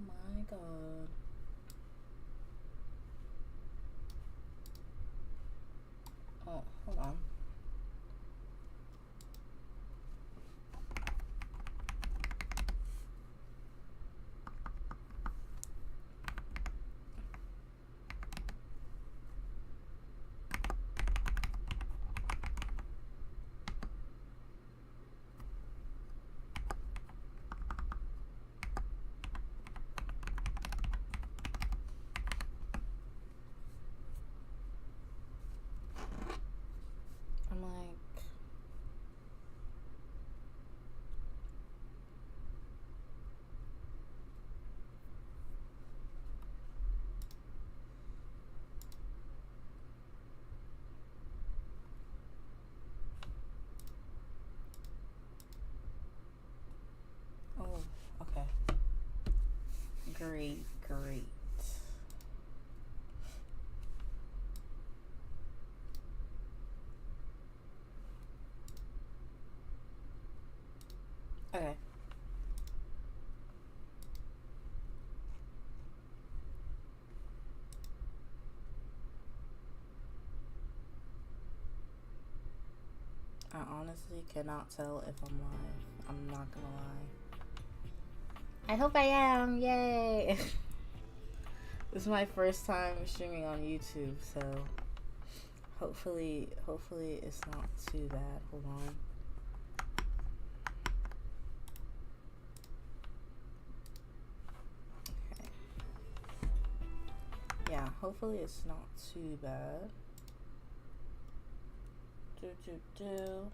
my god. Oh, hold on. I'm like, oh, okay. Great, great. Okay. I honestly cannot tell if I'm live. I'm not gonna lie. I hope I am. Yay! This is my first time streaming on YouTube, so hopefully it's not too bad. Hold on. Okay. Yeah, hopefully it's not too bad. Do.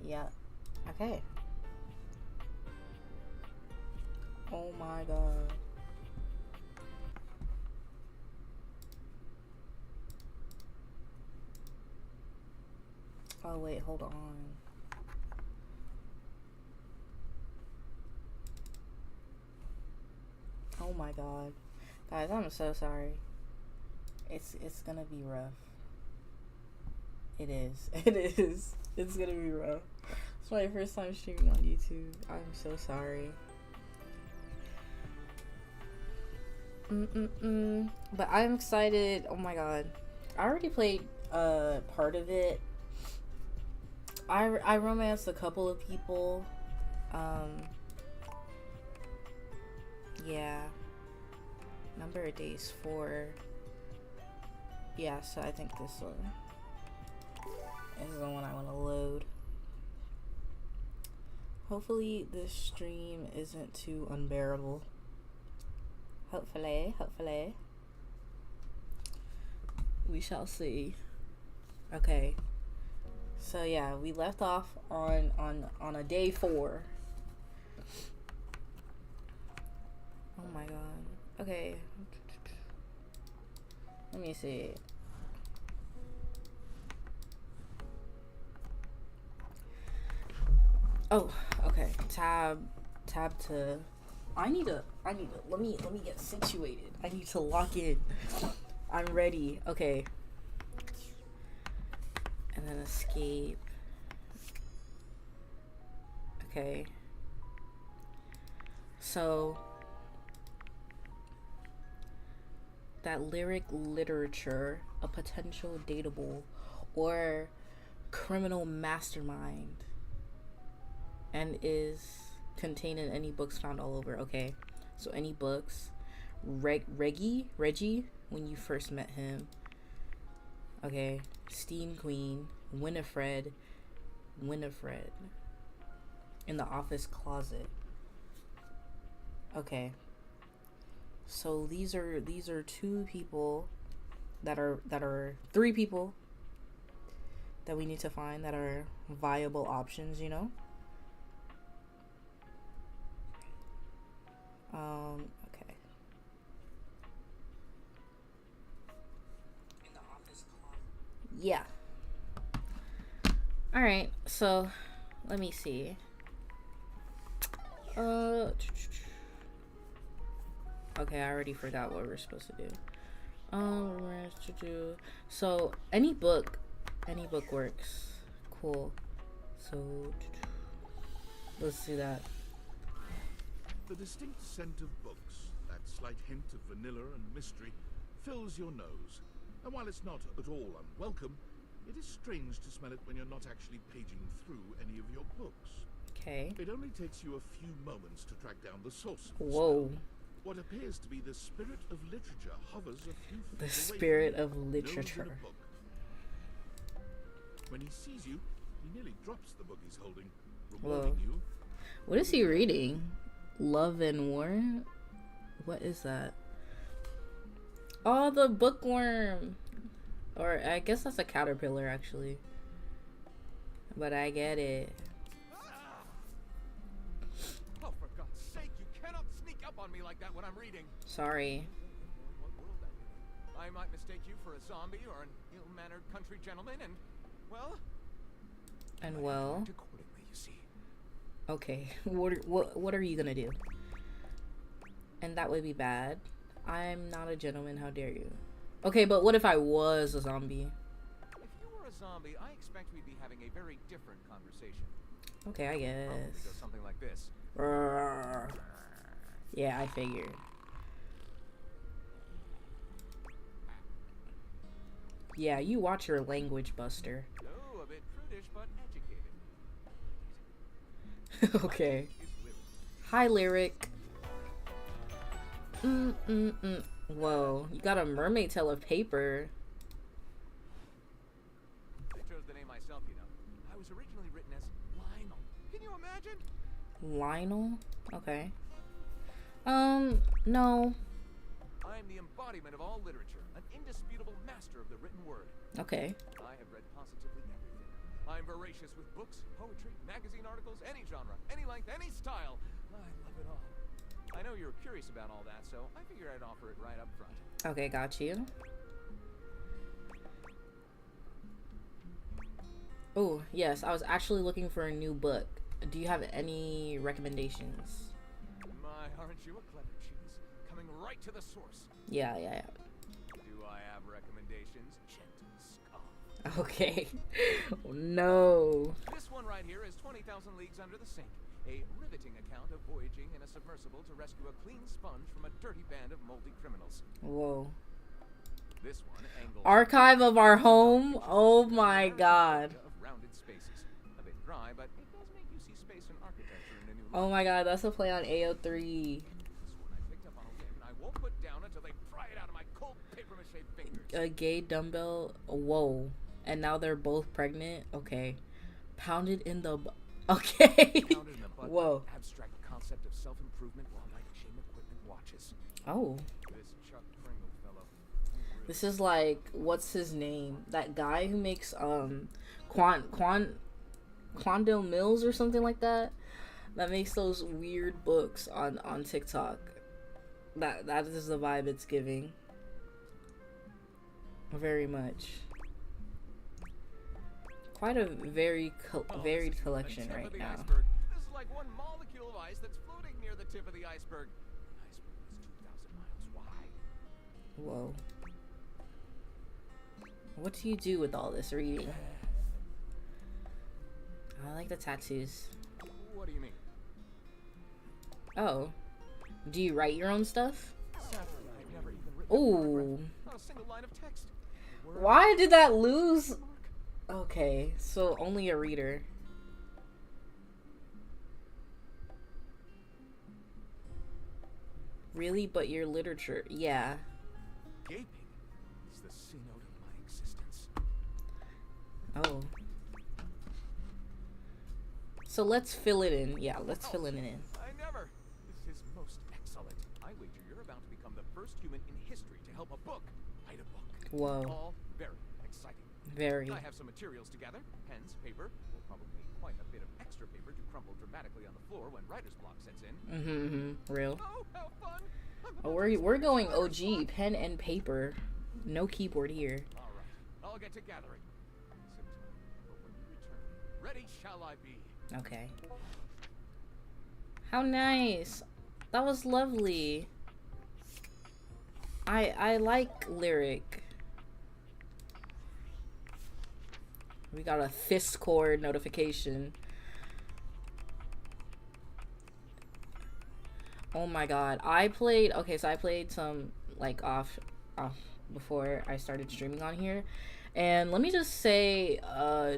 Yeah. Okay. Oh my god. Oh wait, hold on. Oh my god. Guys, I'm so sorry. It's gonna be rough. It is. It is. It's gonna be rough. It's my first time streaming on YouTube. I'm so sorry. But I'm excited. Oh my god. I already played part of it. I romanced a couple of people. Yeah. Number of days 4. Yeah, so I think this one is the one I want to load. Hopefully this stream isn't too unbearable. Hopefully. We shall see. Okay. So yeah, we left off on a day 4. Oh my god. Okay. Let me see. Oh, okay. Tab to I need to let me get situated. I need to lock in. I'm ready. Okay. And then escape. Okay. So that lyric literature, a potential dateable or criminal mastermind, and is contained in any books found all over. Okay, so any books. Reggie, when you first met him. Okay, Steam Queen, Winifred, in the office closet. Okay, so these are 2 people that are 3 people that we need to find that are viable options, you know. Okay. Yeah. All right. So, let me see. Okay, I already forgot what we're supposed to do. So any book works. cool. So let's do that. The distinct scent of books, that slight hint of vanilla and mystery, fills your nose. And while it's not at all unwelcome, it is strange to smell it when you're not actually paging through any of your books. Okay. It only takes you a few moments to track down the source of the Whoa. smell. What appears to be the spirit of literature hovers a few feet The away spirit from you, of nose in literature. a book. When he sees you, he nearly drops the book he's holding, rewarding you. What is he reading? Love and War? What is that? Oh, the bookworm. Or I guess that's a caterpillar, actually. But I get it. Oh, for God's sake, you cannot sneak up on me like that when I'm reading. Sorry. What world I live in? I might mistake you for a zombie or an ill-mannered country gentleman, and, well... accordingly, you see. Okay. What are you gonna do? And that would be bad. I'm not a gentleman. How dare you? Okay, but what if I was a zombie? If you were a zombie, I expect we'd be having a very different conversation. Okay, I guess. Probably go something like this. Yeah, I figured. Yeah, you watch your language, Buster. Oh, a bit prudish, but educated. Okay. Hi, Lyric. Whoa, you got a mermaid tail of paper. I chose the name myself, you know. I was originally written as Lionel. Can you imagine? Lionel? Okay. No. I'm the embodiment of all literature, an indisputable master of the written word. Okay. I have read positively everything. I'm voracious with books, poetry, magazine articles, any genre, any length, any style. I love it all. I know you're curious about all that, so I figured I'd offer it right up front. Okay, got you. Oh, yes, I was actually looking for a new book. Do you have any recommendations? My, aren't you a clever cheese? Coming right to the source. Yeah. Do I have recommendations? Gentle scoff. Okay. Oh, no. This one right here is 20,000 Leagues Under the Sink. A riveting account of voyaging in a submersible to rescue a clean sponge from a dirty band of moldy criminals. Whoa. This one angles Archive of Our Home? Oh my god. of rounded spaces. A bit dry, but it does make you see space and architecture in a new light. Oh my god, that's a play on AO3. This one I picked up on a whim, and I won't put down until they pry it out of my cold paper-mache fingers. A gay dumbbell. Whoa. And now they're both pregnant? Okay. Pounded in the... Okay. Pounded in the butt Whoa. by abstract concept of self-improvement while my gym equipment watches. Oh. This Chuck Pringle fellow. This is like, what's his name? That guy who makes Quandale Mills or something like that. That makes those weird books on TikTok. That is the vibe it's giving. Very much. Quite a very varied collection right now. Iceberg. This is like one molecule of ice that's floating near the tip of the iceberg. The iceberg is 2,000 miles wide. Whoa. What do you do with all this reading? I like the tattoos. What do you mean? Oh. Do you write your own stuff? Sadly, I've never even written a Ooh. paragraph. Not a single line of text. Word Why did that lose? Okay, so only a reader. Really? But your literature, yeah. Gaping is the C-note of my existence. Oh. So let's fill it in. Yeah, let's fill it in. I never. This is most excellent. I wager you're about to become the first human in history to help a book write a book. Whoa. All very exciting. Very. I have some materials together. Pens, paper. We'll probably need quite a bit of extra paper to crumple dramatically on the floor when writer's block sets in. Real. Oh, how fun! Oh, we're going OG, pen and paper. No keyboard here. All right, I'll get to gathering. Sit tight, but when you return, ready shall I be. Okay. How nice. That was lovely. I like Lyric. We got a Discord notification. Oh my god. I played some like off before I started streaming on here. And let me just say,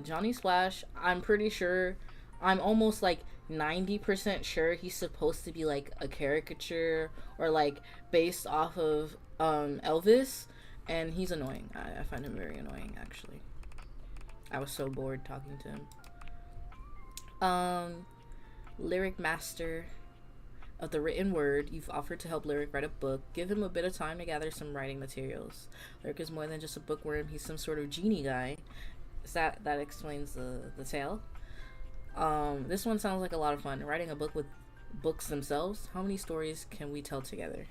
Johnny Splash, I'm pretty sure, I'm almost like 90% sure he's supposed to be like a caricature or like based off of Elvis, and he's annoying. I find him very annoying, actually. I was so bored talking to him. Lyric Master of the Written Word, you've offered to help Lyric write a book. Give him a bit of time to gather some writing materials. Lyric is more than just a bookworm. He's some sort of genie guy. That explains the tale. This one sounds like a lot of fun. Writing a book with books themselves. How many stories can we tell together?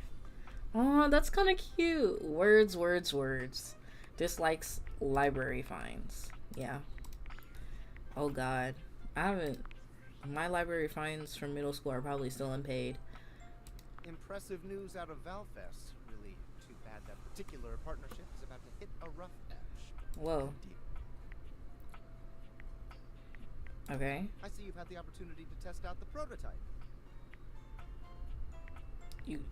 Oh, that's kind of cute. Words, words, words. Dislikes library fines. Yeah. Oh god. My library fines from middle school are probably still unpaid. Impressive news out of Valfest. Really too bad that particular partnership is about to hit a rough patch. Whoa. Okay. I see you've had the opportunity to test out the prototype. You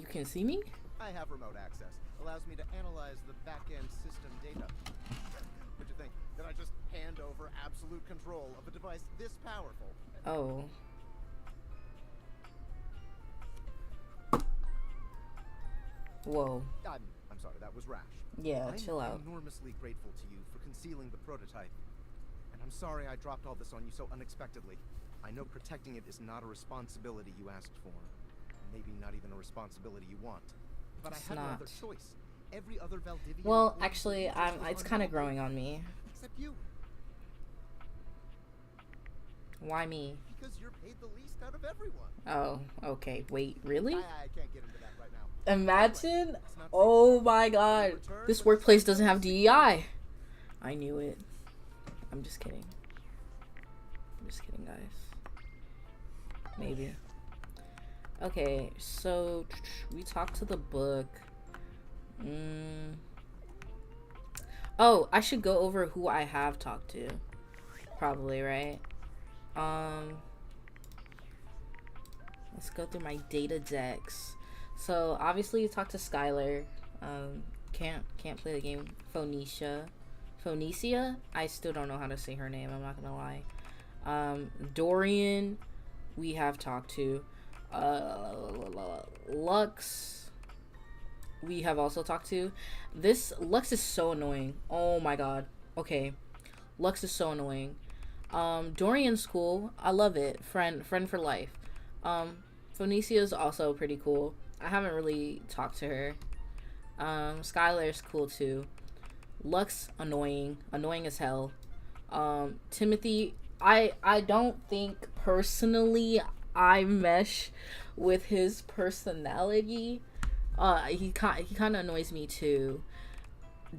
can see me? I have remote access. Allows me to analyze the back-end system data. What'd you think? Did I just hand over absolute control of a device this powerful? Oh. Whoa. I'm sorry, that was rash. Yeah, chill out. I'm enormously grateful to you for concealing the prototype. And I'm sorry I dropped all this on you so unexpectedly. I know protecting it is not a responsibility you asked for. Maybe not even a responsibility you want. But I had no other choice. Every other Valdivian... Well, actually, it's kind of growing on me. Except you. Why me? Because you're paid the least out of everyone. Oh, okay. Wait, really? I can't get into that right now. Imagine? Oh my god. This workplace doesn't have DEI. I knew it. I'm just kidding. I'm just kidding, guys. Maybe. Okay, so we talked to the book. Oh, I should go over who I have talked to. Probably, right? Let's go through my data decks. So obviously you talked to Skylar. Can't play the game. Phoenicia. I still don't know how to say her name. I'm not gonna lie. Dorian, we have talked to. Lux, we have also talked to. This Lux is so annoying. Oh my god. Okay, Lux is so annoying. Dorian's cool. I love it. Friend for life. Phoenicia is also pretty cool. I haven't really talked to her. Skylar's cool too. Lux, annoying as hell. Timothy, I don't think personally I mesh with his personality. He kind of annoys me too.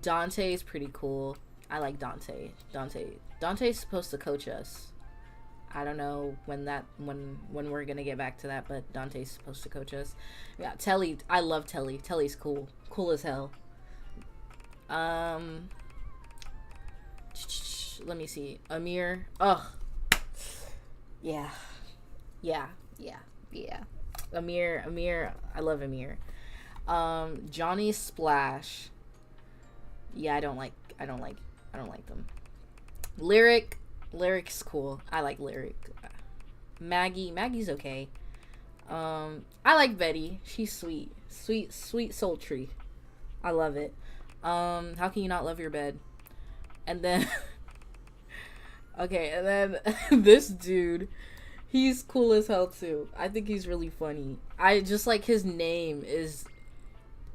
Dante is pretty cool. I like Dante. Dante's supposed to coach us. I don't know when we're gonna get back to that, but Dante's supposed to coach us. Yeah, Telly. I love Telly. Telly's cool as hell. Let me see. Amir. Ugh. Yeah. Amir. I love Amir. Johnny Splash. Yeah, I don't like them. Lyric's cool. I like Lyric. Maggie's okay. I like Betty. She's sweet, sultry. I love it. How can you not love your bed? And then okay, and then this dude, he's cool as hell too. I think he's really funny. I just like his name is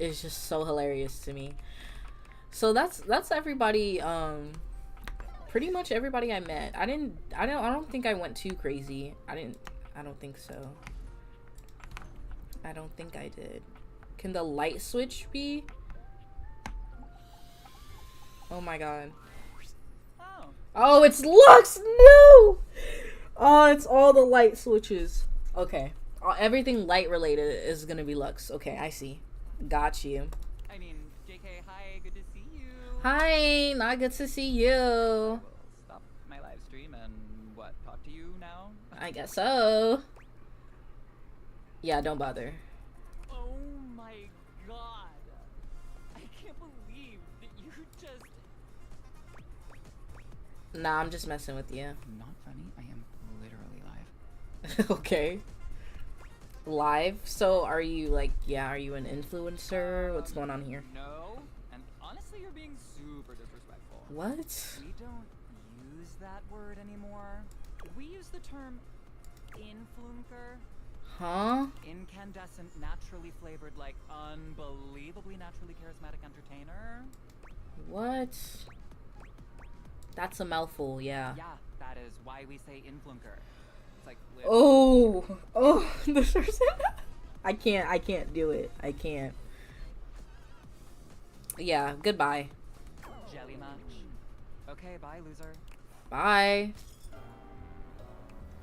just so hilarious to me. So that's everybody. Pretty much everybody I met. I don't think I went too crazy. I don't think so. I don't think I did. Can the light switch be? Oh my god. Oh, it's Lux! No! Oh, it's all the light switches. Okay. Everything light related is gonna be Lux. Okay, I see. Got you. I mean, JK, hi, good to see you. Hi, not good to see you. I guess so. Yeah, don't bother. Oh my god. I can't believe that you just... Nah, I'm just messing with you. Not funny, I am literally live. Okay. Live? So are you like, yeah, are you an influencer? What's going on here? No, and honestly you're being super disrespectful. What? We don't use that word anymore. We use the term influencer. Huh? Incandescent, naturally flavored, like unbelievably naturally charismatic entertainer. What? That's a mouthful, yeah. Yeah, that is why we say influencer. It's like Oh, this person. I can't do it. I can't. Yeah, goodbye. jelly much. Okay, bye, loser. Bye.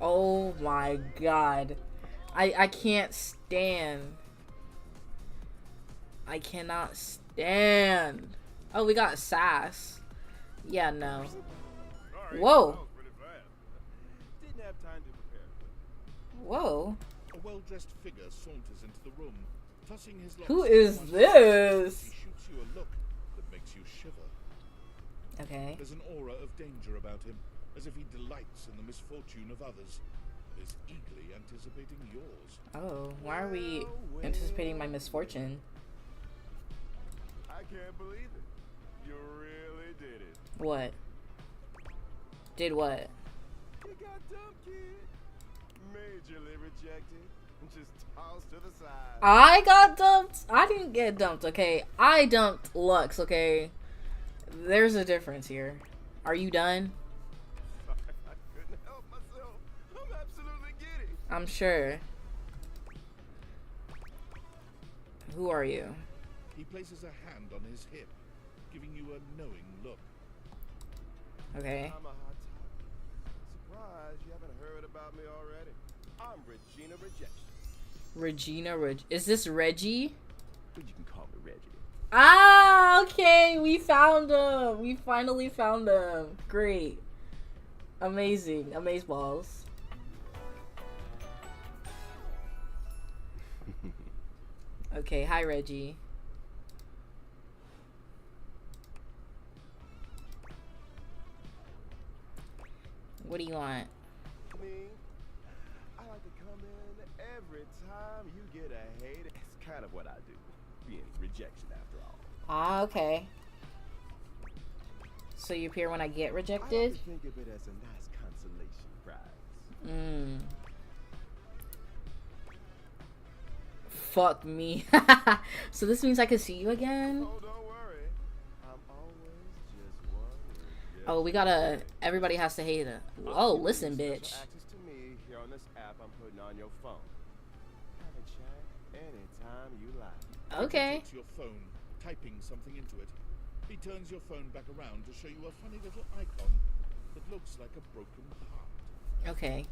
Oh my god. I can't stand. I cannot stand. Oh, we got sass. Yeah, no. Whoa. Didn't have time to prepare. Whoa. A well-dressed figure saunters into the room, tossing his locks. Who is to one side. this? He shoots you a look that makes you shiver. Okay. There's an aura of danger about him, as if he delights in the misfortune of others, and is eagerly anticipating yours. Oh, why are we anticipating my misfortune? I can't believe it. You really did it. What? Did what? You got dumped, kid. Majorly rejected and just tossed to the side. I got dumped? I didn't get dumped, okay? I dumped Lux, okay? There's a difference here. Are you done? I couldn't help myself. I'm absolutely giddy. I'm sure. Who are you? He places a hand on his hip, giving you a knowing look. Okay. I'm a hot topic. Surprised you haven't heard about me already. I'm Regina Rejection. Is this Reggie? But you can call me Reggie. Ah, okay. We found him. We finally found him. Great. Amazing. Amazeballs. Okay, hi Reggie. What do you want? Me, I like to come in every time you get a hate. It's kind of what I do. Being rejection after all. Ah, okay. So you appear when I get I rejected? like to think of it as a nice consolation prize. Fuck me. So this means I can see you again? Oh, don't worry. I'm always just one rejection. Oh, we gotta... Everybody has to hate it. Oh, listen, Special bitch. Access to me here on this app I'm putting on your phone. Have a chat anytime you like. Okay. He takes your phone, typing something into it. He turns your phone back around to show you a funny little icon that looks like a broken heart. Okay.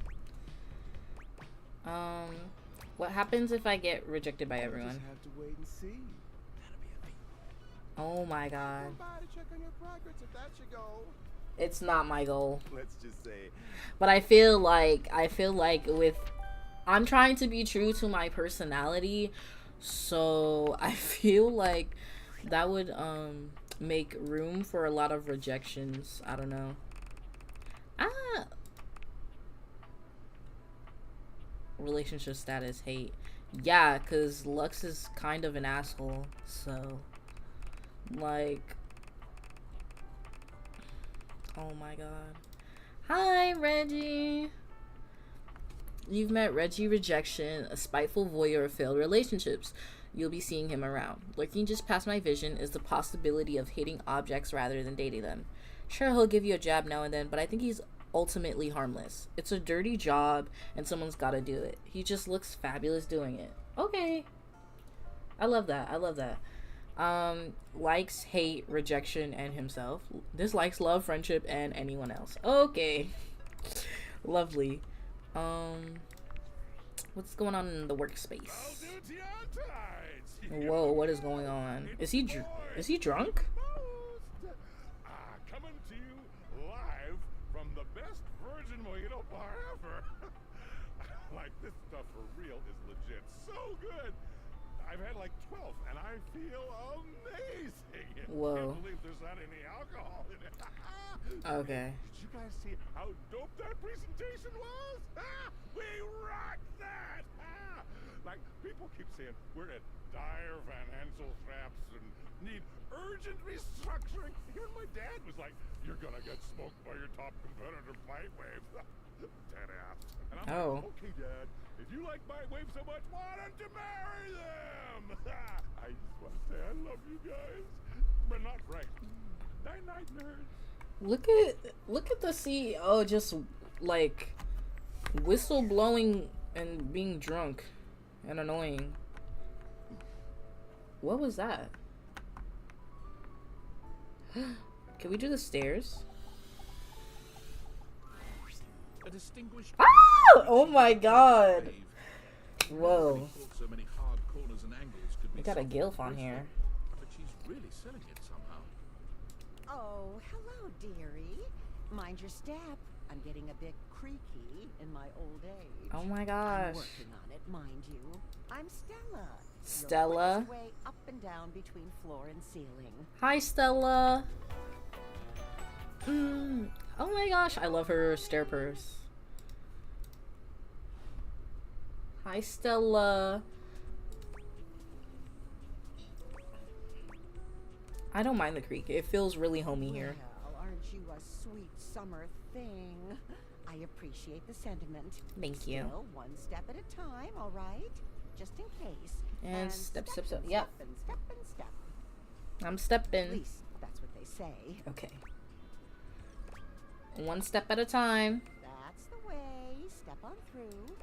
What happens if I get rejected by We'll everyone? just have to wait and see. That'll be a feat. Oh my god. Come by to check on your progress if that's your goal. It's not my goal. Let's just say But I feel like with... I'm trying to be true to my personality. So I feel like that would make room for a lot of rejections. I don't know. Relationship status hate. Yeah, because Lux is kind of an asshole. So, like... Oh my god. Hi, Reggie. You've met Reggie Rejection, a spiteful voyeur of failed relationships. You'll be seeing him around. Lurking just past my vision is the possibility of hitting objects rather than dating them. Sure, he'll give you a jab now and then, but I think he's ultimately harmless. It's a dirty job, and someone's gotta do it. He just looks fabulous doing it. Okay. I love that. I love that. Likes, hate, rejection, and himself. Dislikes, love, friendship, and anyone else. Okay. Lovely. What's going on in the workspace? Whoa, what is going on? Is he drunk? Coming to you live from the best virgin mojito bar ever. Like, this stuff for real is legit so good. I've had like 12, and I feel amazing. Whoa. Can't believe there's not any alcohol in it. Okay. Did you guys see how dope that presentation was? We rocked that! Like, people keep saying we're at dire financial straps and need urgent restructuring. Even my dad was like, "You're gonna get smoked by your top competitor, Bitewave." Dead ass. And I'm like, "Okay, Dad, if you like Bitewave so much, why don't you marry them?" I just want to say I love you guys, but not Frank. Night night, nerds. Look at the CEO just like whistle blowing and being drunk and annoying. What was that? Can we do the stairs? A distinguished. Ah! Oh my god. Whoa. So many hard corners and angles could be We got a soft gilf and on here. But she's really selling it somehow. Oh, hello, dearie. Mind your step. I'm getting a bit creaky in my old age. Oh my I'm gosh. working on it, mind you. I'm Stella. Stella? Your quickest way up and down between floor and ceiling. Hi, Stella. Oh my gosh, I love her stair purse. Hi, Stella. I don't mind the creek. It feels really homey here. Well, aren't you a sweet summer thing? I appreciate the sentiment. Thank you. Still, one step at a time, all right? Just in case. And step. and Yep. step and step and step. I'm At stepping. least that's what they say. Okay. One step at a time. That's the way. Step on through.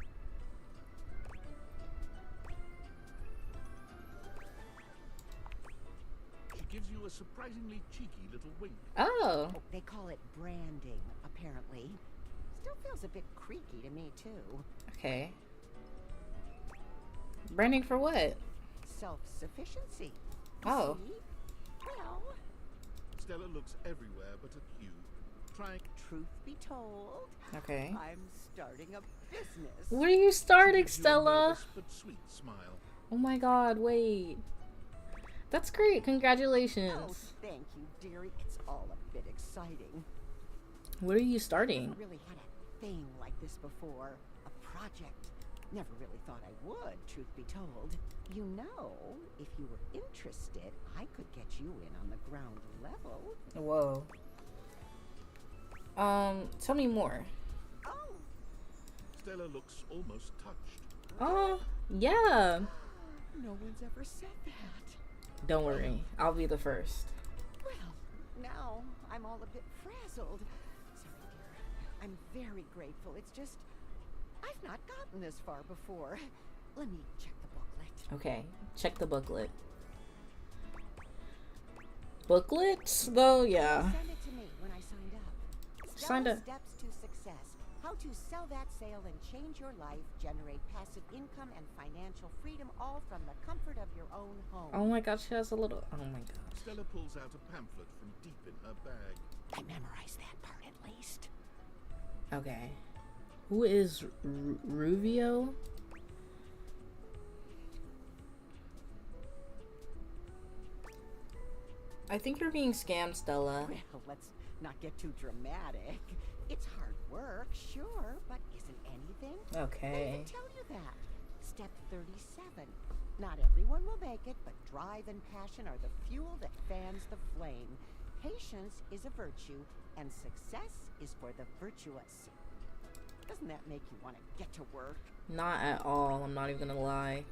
She gives you a surprisingly cheeky little wink. Oh. Oh, they call it branding, apparently. Still feels a bit creaky to me, too. Okay. Branding for what? Self-sufficiency. Oh. See? Well, Stella looks everywhere but at you. Trying. truth be told, Okay. I'm starting a business. What are you starting, Gives you a Stella? nervous but sweet smile. Oh my god, wait. That's great. Oh, Congratulations. thank you, dearie. It's all a bit exciting. What are you starting? Never really had a thing like this before. A project. Never really thought I would, truth be told. You know, if you were interested, I could get you in on the ground level. Whoa. Tell me more. Oh, Stella looks almost touched. Oh, yeah. no one's ever said that. Don't worry. I'll be the first. Well, now I'm all a bit frazzled. Sorry, dear. I'm very grateful. It's just, I've not gotten this far before. Let me check the booklet. Okay. Check the booklet. Booklets, though? Yeah. Send it to me when I signed up. Signed Stellar up. Steps to Success. How to sell that sale and change your life, generate passive income and financial freedom, all from the comfort of your own home. Oh my god, she has a little... Oh my god. Stella pulls out a pamphlet from deep in her bag. I memorized that part at least. Okay. Who is Ruvio? I think you're being scammed, Stella. Well, let's not get too dramatic. It's hard work, sure, but isn't anything? They Okay. even tell you that. Step 37. Not everyone will make it, but drive and passion are the fuel that fans the flame. Patience is a virtue, and success is for the virtuous. Doesn't that make you want to get to work? Not at all. I'm not even gonna lie.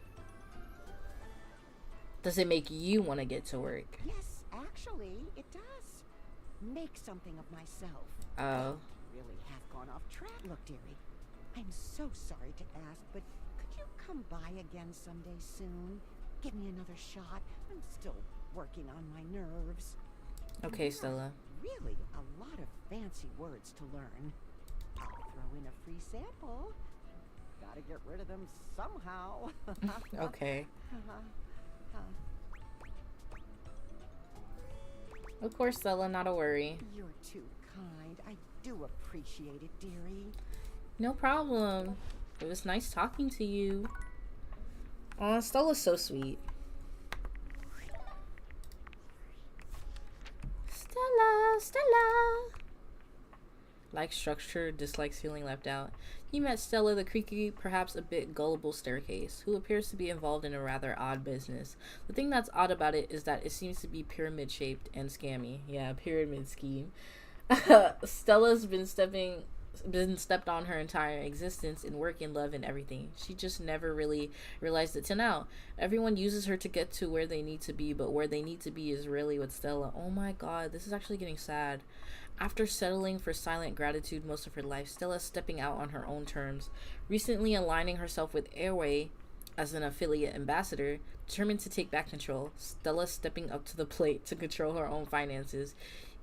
Does it make you want to get to work? Yes, actually, it does. Make something of myself. Oh. Really have gone off track. Look, dearie, I'm so sorry to ask, but could you come by again someday soon? Give me another shot. I'm still working on my nerves. Okay, There are Stella. Really, a lot of fancy words to learn. I'll throw in a free sample. Gotta get rid of them somehow. Okay. Of course, Stella, not a worry. You're too kind. I do appreciate it, dearie. No problem. It was nice talking to you. Aw, Stella's so sweet. Stella. Like structure, dislikes feeling left out. He met Stella, the creaky, perhaps a bit gullible staircase, who appears to be involved in a rather odd business. The thing that's odd about it is that it seems to be pyramid-shaped and scammy. Yeah, pyramid scheme. Stella's been stepped on her entire existence in work and love and everything. She just never really realized it till now. Everyone uses her to get to where they need to be, but where they need to be is really with Stella. Oh my god, this is actually getting sad. After settling for silent gratitude most of her life, Stella's stepping out on her own terms, recently aligning herself with Airway as an affiliate ambassador, determined to take back control. Stella's stepping up to the plate to control her own finances,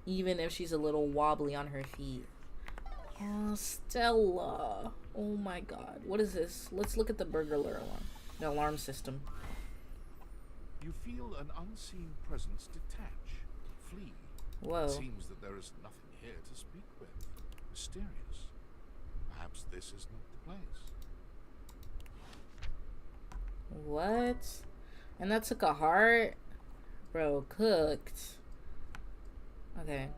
even if she's a little wobbly on her feet. Oh, Stella. Oh my god. What is this? Let's look at the burglar alarm. The alarm system. You feel an unseen presence detach, flee. Whoa. It seems that there is nothing here to speak with. Mysterious. Perhaps this is not the place. What? And that took a heart? Bro, cooked. Okay.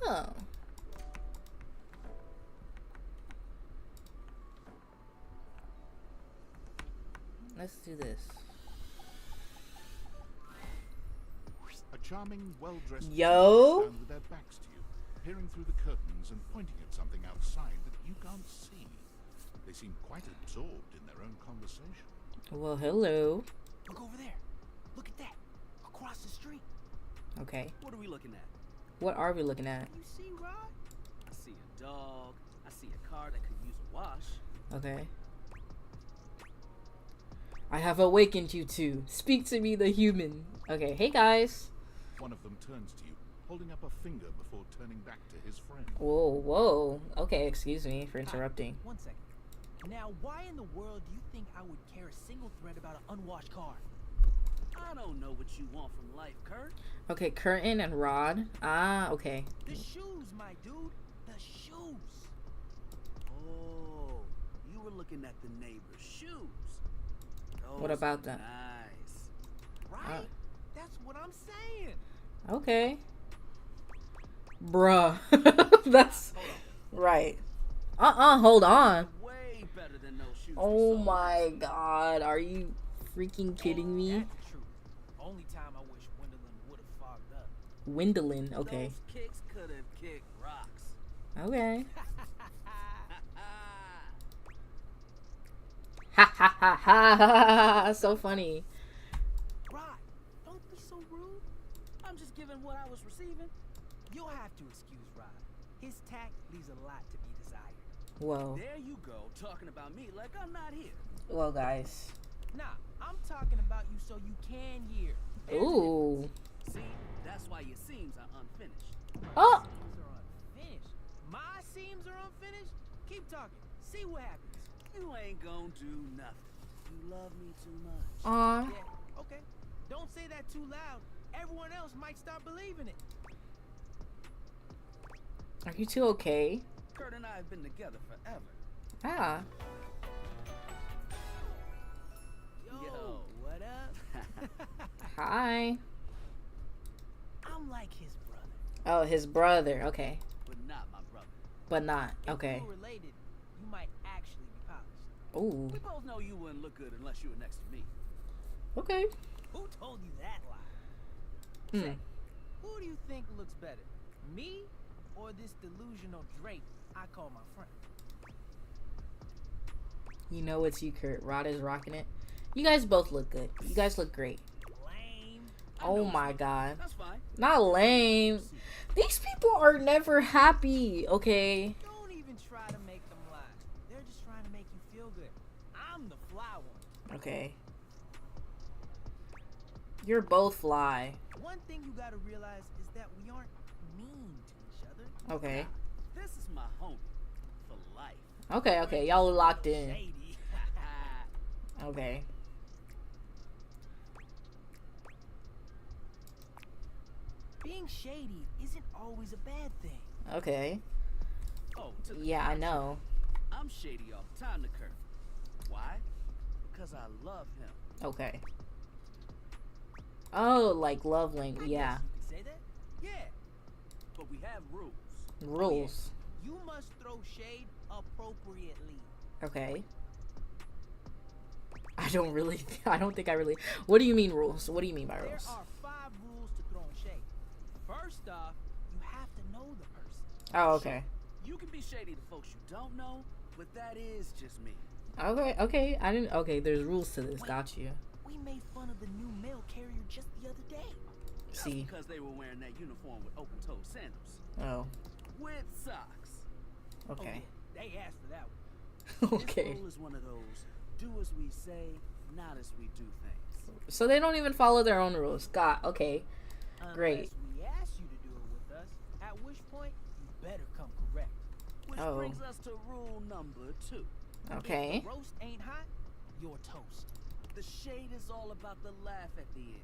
Oh. Let's do this. A charming, well-dressed Yo. couple stand with their backs to you, peering through the curtains and pointing at something outside that you can't see. They seem quite absorbed in their own conversation. Well, hello. Look over there. Look at that. Across the street. Okay. What are we looking at? What are we looking at? You see, Rod? I see a dog. I see a car that could use a wash. Okay. I have awakened you two. Speak to me, the human. Okay, hey guys. One of them turns to you, holding up a finger before turning back to his friend. Whoa. Okay, excuse me for interrupting. 1 second. Now, why in the world do you think I would care a single thread about an unwashed car? I don't know what you want from life, Kurt. Okay, Curtin and Rod. Ah, okay. The shoes, my dude. The shoes. Oh, you were looking at the neighbor's shoes. Those What about are that? Nice. Right? That's what I'm saying. Okay. Bruh. That's right. Hold on. Way better than those shoes. Oh my god. Are you freaking kidding me? That's the truth. Only time I wish Wendelin would have fogged up. Windolin. Okay. Those kicks could have kicked rocks. Okay. Ha ha ha ha. So funny. Rod, don't be so rude. I'm just giving what I was receiving. You'll have to excuse Rod. His tact leaves a lot to be desired. Whoa. There you go, talking about me like I'm not here. Well, guys. Nah, I'm talking about you so you can hear. Ooh. See, that's why your seams are unfinished. Oh. Seams are unfinished. My seams are unfinished? Keep talking. See what happens. You ain't gonna do nothing. You love me too much. Aw. Yeah, okay. Don't say that too loud. Everyone else might start believing it. Are you two okay? Kurt and I have been together forever. Ah. Yo, what up? Hi. I'm like his brother, Oh, his brother. Okay. but not my brother. But not. Okay. If we were related, you might actually be polished. Ooh. We both know you wouldn't look good unless you were next to me. Okay. Who told you that lie? Hmm. Say, who do you think looks better? Me or this delusional Drake I call my friend? You know it's you, Kurt. Rod is rocking it. You guys both look good. You guys look great. Lame. Oh my god. That's fine. Not lame. These people are never happy, okay? Don't even try to make them lie. They're just trying to make you feel good. I'm the fly one. Okay. You're both fly. One thing you gotta realize is that we aren't mean to each other. Okay. This is my homie for life. Okay. Y'all are locked in. Shady. Okay. Being shady isn't always a bad thing. Okay. Oh, to the Yeah, I contrary. know. I'm shady all the time to Kurt. Why? Because I love him. Okay. Oh, like love language. I Yeah. guess you could say that. Yeah. But we have rules. Rules. You must throw shade appropriately. Okay. I don't think I really. What do you mean rules? What do you mean by There rules? are 5 rules to throwing shade. First off, you have to know the person. Oh, okay. You can be shady to folks you don't know, but that is just me. Okay, okay. I didn't. Okay, there's rules to this. Got you. We made fun of the new mail carrier just the other day. Just See. because they were wearing that uniform with open-toed sandals. Oh. With socks. Okay. Oh, yeah, they asked for that one. Okay. This rule is one of those, do as we say, not as we do things. So they don't even follow their own rules. Got. Okay. Great. Unless we ask you to do it with us, at which point you better come correct. Which Oh. brings us to rule number 2. Okay. If the roast ain't hot, you're toast. The shade is all about the laugh at the end.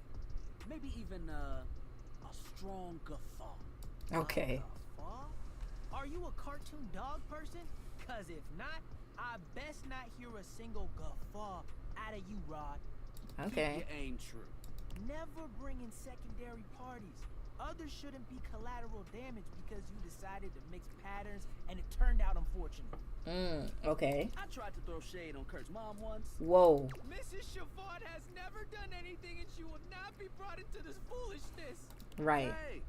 Maybe even a strong guffaw. Okay. Guffaw? Are you a cartoon dog person? Cause if not, I best not hear a single guffaw out of you, Rod. Okay. It ain't true. Never bring in secondary parties. Others shouldn't be collateral damage because you decided to mix patterns and it turned out unfortunate. Okay. I tried to throw shade on Kurt's mom once. Whoa. Mrs. Chavard has never done anything and she will not be brought into this foolishness. Right. Hey,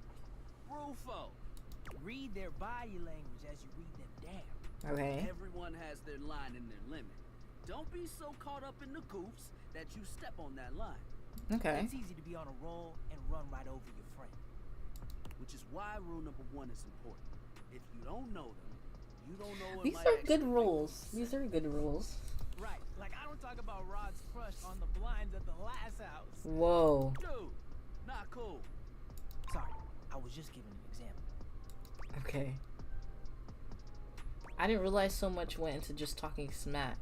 Rufo. Read their body language as you read them down. Okay. Everyone has their line and their limit. Don't be so caught up in the goofs that you step on that line. Okay. It's easy to be on a roll and run right over your friend. Which is why rule number 1 is important. If you don't know them, you don't know what These might are actually good make rules. them These are good rules. Right, like I don't talk about Rod's crush on the blinds at the last house. Whoa. Dude, not cool. Sorry, I was just giving an example. Okay. I didn't realize so much went into just talking smack.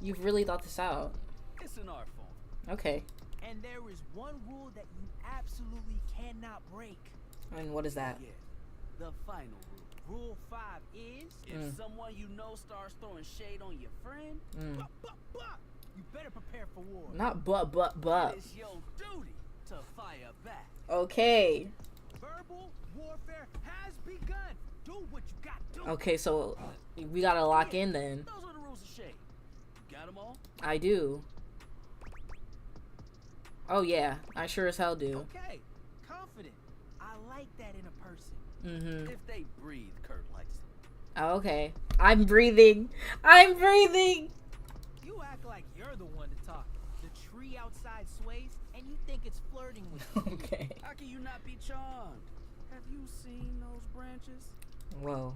You've really thought this out. It's an art form. Okay. And there is one rule that you absolutely cannot break. And what is that? Yeah, the final rule. Rule 5 is... If someone you know starts throwing shade on your friend, you better prepare for war. Not but. it's your duty to fire back. Okay. Verbal warfare has begun. Do what you got to do. Okay, so we gotta lock in then. Those are the rules of shade. You got them all? I do. Oh yeah, I sure as hell do. Okay, confident. I like that in a person. Mm-hmm. If they breathe, Kurt likes it. Oh, okay. I'm breathing. I'm breathing. You act like you're the one to talk. The tree outside sways, and you think it's flirting with you. Okay. How can you not be charmed? Have you seen those branches? Whoa.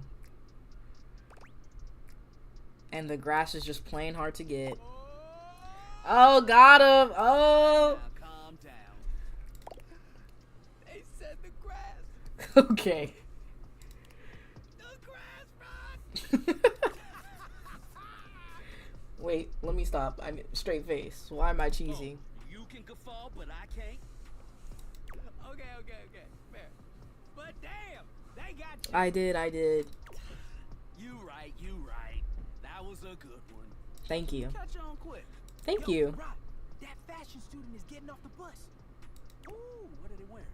And the grass is just plain hard to get. Oh, got him. Oh. Now calm down. They said the grass. Okay. The grass, Rod. Wait, let me stop. I'm straight face. Why am I cheesing? Oh, you can guffaw, but I can't. Okay. Fair. But damn, they got you. I did. You right. That was a good one. Thank you. Catch on quick. Thank Yo, you. Rod, that fashion student is getting off the bus. Ooh, what are they wearing?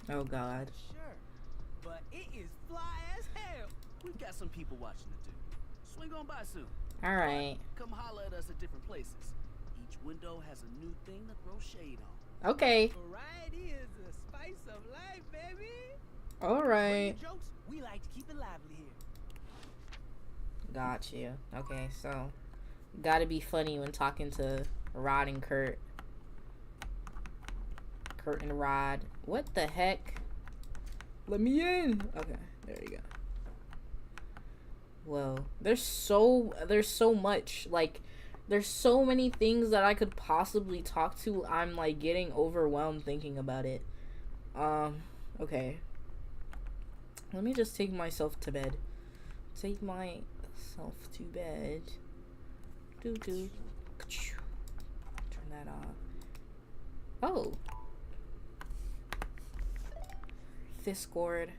Oh God. Sure. But it is fly as hell. We've got some people watching it too. Swing on by soon. All right. Come holler at us at different places. Each window has a new thing to throw shade on. Okay. Variety is the spice of life, baby. All right. Bring jokes, we like to keep it lively here. Got you. Okay, so gotta be funny when talking to Rod and Kurt. Kurt and Rod. What the heck? Let me in. Okay, there you go. Whoa. There's so much. Like, there's so many things that I could possibly talk to. I'm like getting overwhelmed thinking about it. Okay. Let me just take myself to bed. Take myself to bed. Turn that off. Oh. Discord.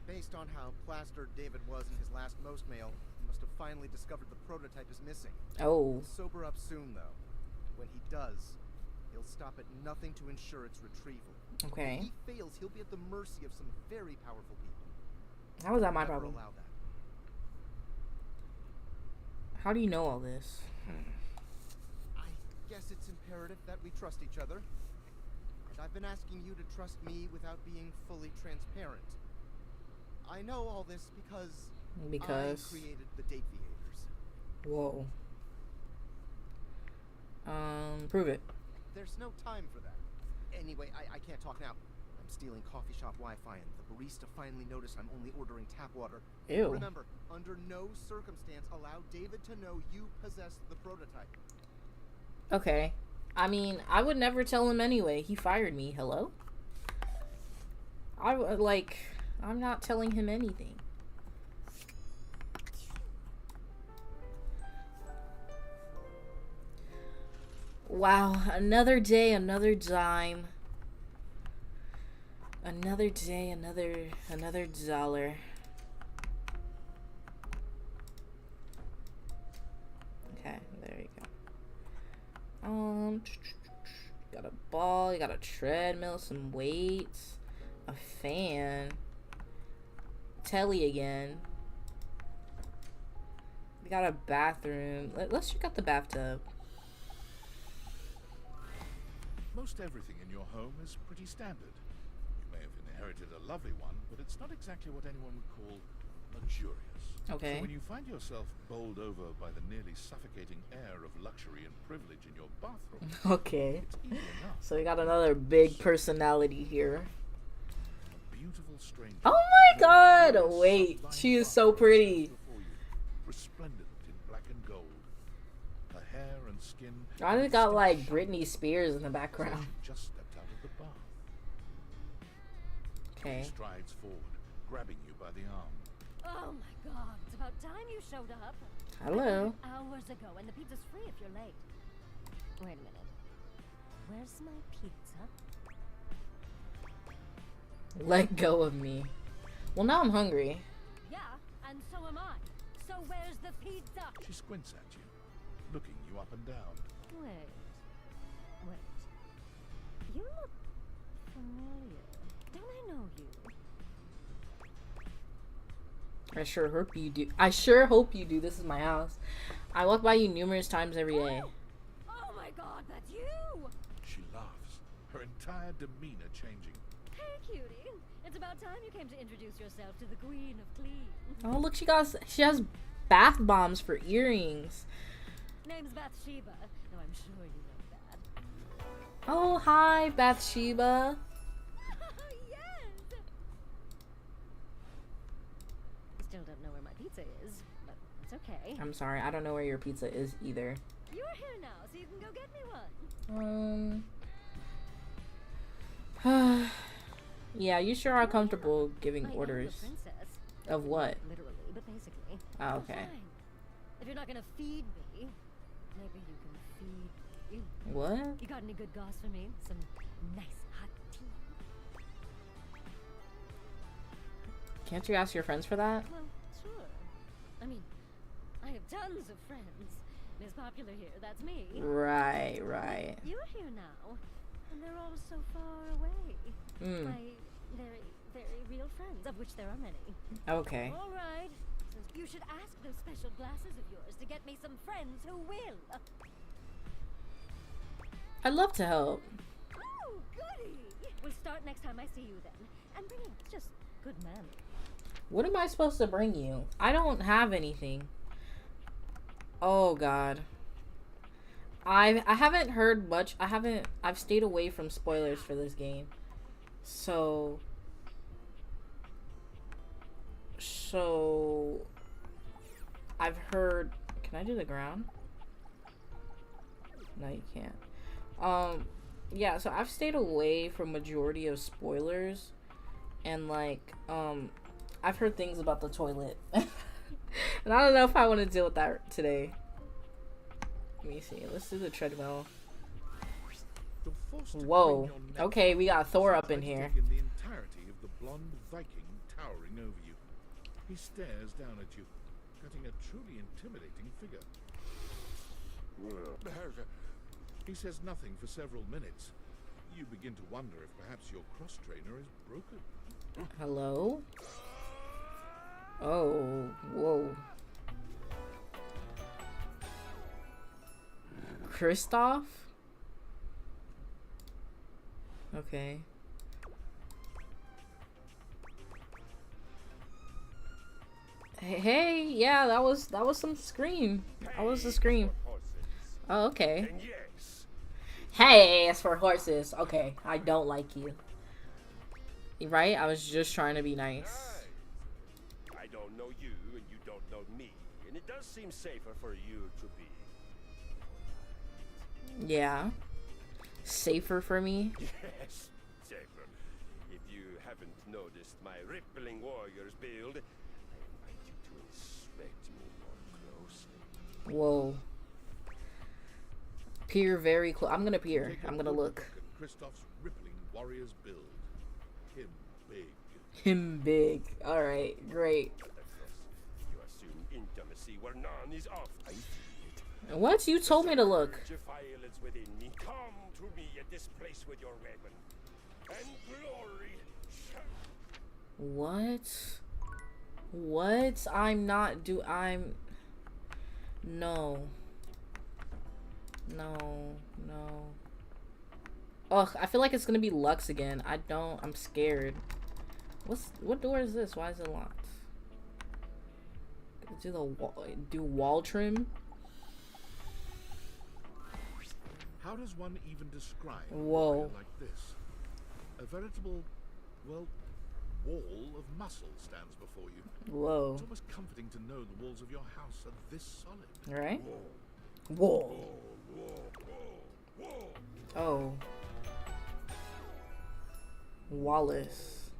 Based on how plastered David was in his last most mail, he must have finally discovered the prototype is missing. Oh. He'll sober up soon, though. When he does, he'll stop at nothing to ensure its retrieval. Okay. If he fails, he'll be at the mercy of some very powerful people. How is that my Never problem? allow that. How do you know all this? I guess it's imperative that we trust each other. And I've been asking you to trust me without being fully transparent. I know all this because I created the Date Theaters. Whoa. Prove it. There's no time for that. Anyway, I can't talk now. I'm stealing coffee shop Wi-Fi, and the barista finally noticed I'm only ordering tap water. Ew. Remember, under no circumstance allow David to know you possess the prototype. Okay. I mean, I would never tell him anyway. He fired me. Hello? I'm not telling him anything. Wow, another day, another dime. Another day, another dollar. Okay, there you go. Got a ball, you got a treadmill, some weights, a fan, telly again. We got a bathroom. Let's check out the bathtub. Most everything in your home is pretty standard. You may have inherited a lovely one, but it's not exactly what anyone would call luxurious. Okay. So when you find yourself bowled over by the nearly suffocating air of luxury and privilege in your bathroom, Okay. it's easy enough. So we got another big personality here. A beautiful stranger. Oh my god! Wait, she is so pretty. Before you, resplendent in black and gold. Her hair and skin. I just got like Britney Spears in the background. She just stepped out of the bath. Okay. He strides forward, grabbing you by the arm. Oh my god, it's about time you showed up. Hello. Hours ago, and the pizza's free if you're late. Wait a minute. Where's my pizza? Let go of me. Well, now I'm hungry. Yeah, and so am I. So where's the pizza? She squints at you, looking you up and down. Wait. You look familiar. Don't I know you? I sure hope you do. I sure hope you do. This is my house. I walk by you numerous times every day. Oh my god, that's you! She laughs, her entire demeanor changing. Hey, cutie. It's about time you came to introduce yourself to the Queen of Clean. Oh, look, she has bath bombs for earrings. Name's Bathsheba, though I'm sure you know that. Oh, hi, Bathsheba. Yes! Still don't know where my pizza is, but it's okay. I'm sorry, I don't know where your pizza is either. You're here now, so you can go get me one. Yeah, you sure are comfortable giving I am orders. the princess. Of what? Literally, but basically. Oh, okay. Fine. If you're not gonna feed me, maybe you can feed me. What? You got any good goss for me? Some nice hot tea? Can't you ask your friends for that? Well, sure. I mean, I have tons of friends. Miss Popular here, that's me. Right. You're here now, and they're all so far away. My very, very real friends, of which there are many. Okay. All right. So you should ask those special glasses of yours to get me some friends who will. I'd love to help. Oh, goody! We'll start next time I see you then. And bring just good manners. What am I supposed to bring you? I don't have anything. Oh god. I haven't heard much. I've stayed away from spoilers for this game. So I've heard, can I do the ground? No, you can't. Yeah, so I've stayed away from majority of spoilers, and like I've heard things about the toilet. And I don't know if I want to deal with that today. Let me see. Let's do the treadmill. The forced to Whoa. crane your neck Okay, we got Thor as you up in try to here. take in the entirety of the blonde Viking towering over you. He stares down at you, cutting a truly intimidating figure. He says nothing for several minutes. You begin to wonder if perhaps your cross trainer is broken. Hello? Oh, whoa. Kristoff? Okay. Hey, yeah, that was some scream. That was a scream. Oh, okay. Hey, it's for horses. Okay, I don't like you. Right? I was just trying to be nice. I don't know you, and you don't know me, and it does seem safer for you to be. Yeah. Safer for me? Yes, safer. If you haven't noticed my rippling warrior's build, I invite you to inspect me more closely. Whoa. Peer very close. I'm gonna peer. I'm gonna look. Kristoff's rippling warrior's build. Him big. Him big. Alright, great. You assume intimacy where none is off. I see it. What? You told me to look. The violence within me. Come to me at this place with your weapon. And glory shall... What? What? I'm... No. No. Ugh, I feel like it's gonna be Lux again. I'm scared. What door is this? Why is it locked? Do wall trim? How does one even describe a Whoa. warrior like this? A veritable, well, wall of muscle stands before you. Whoa. It's almost comforting to know the walls of your house are this solid. Right? Whoa. Oh. Wallace.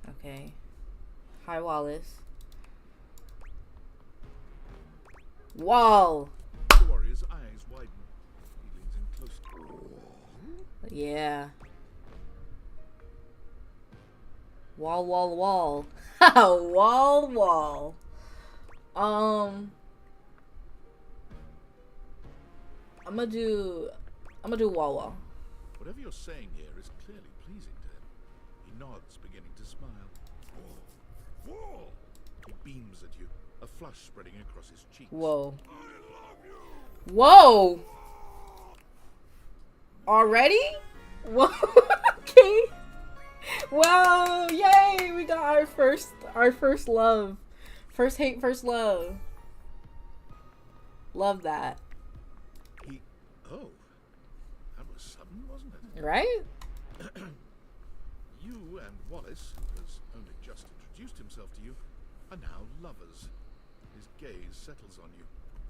Okay. Hi, Wallace. Wall. The warrior's eyes widen. He leans in close. Yeah. Wall. Wall. I'm gonna do wall. Whatever you're saying here is clearly pleasing to him. He nods, beginning to smile. Whoa. He beams at you, a flush spreading across his cheeks. Whoa. Whoa. Already? Whoa. Okay. Wow. Yay. We got our first love. First hate, first love. Love that. Oh. That was sudden, wasn't it? Right? You and Wallace, who has only just introduced himself to you, are now lovers. His gaze settles on you,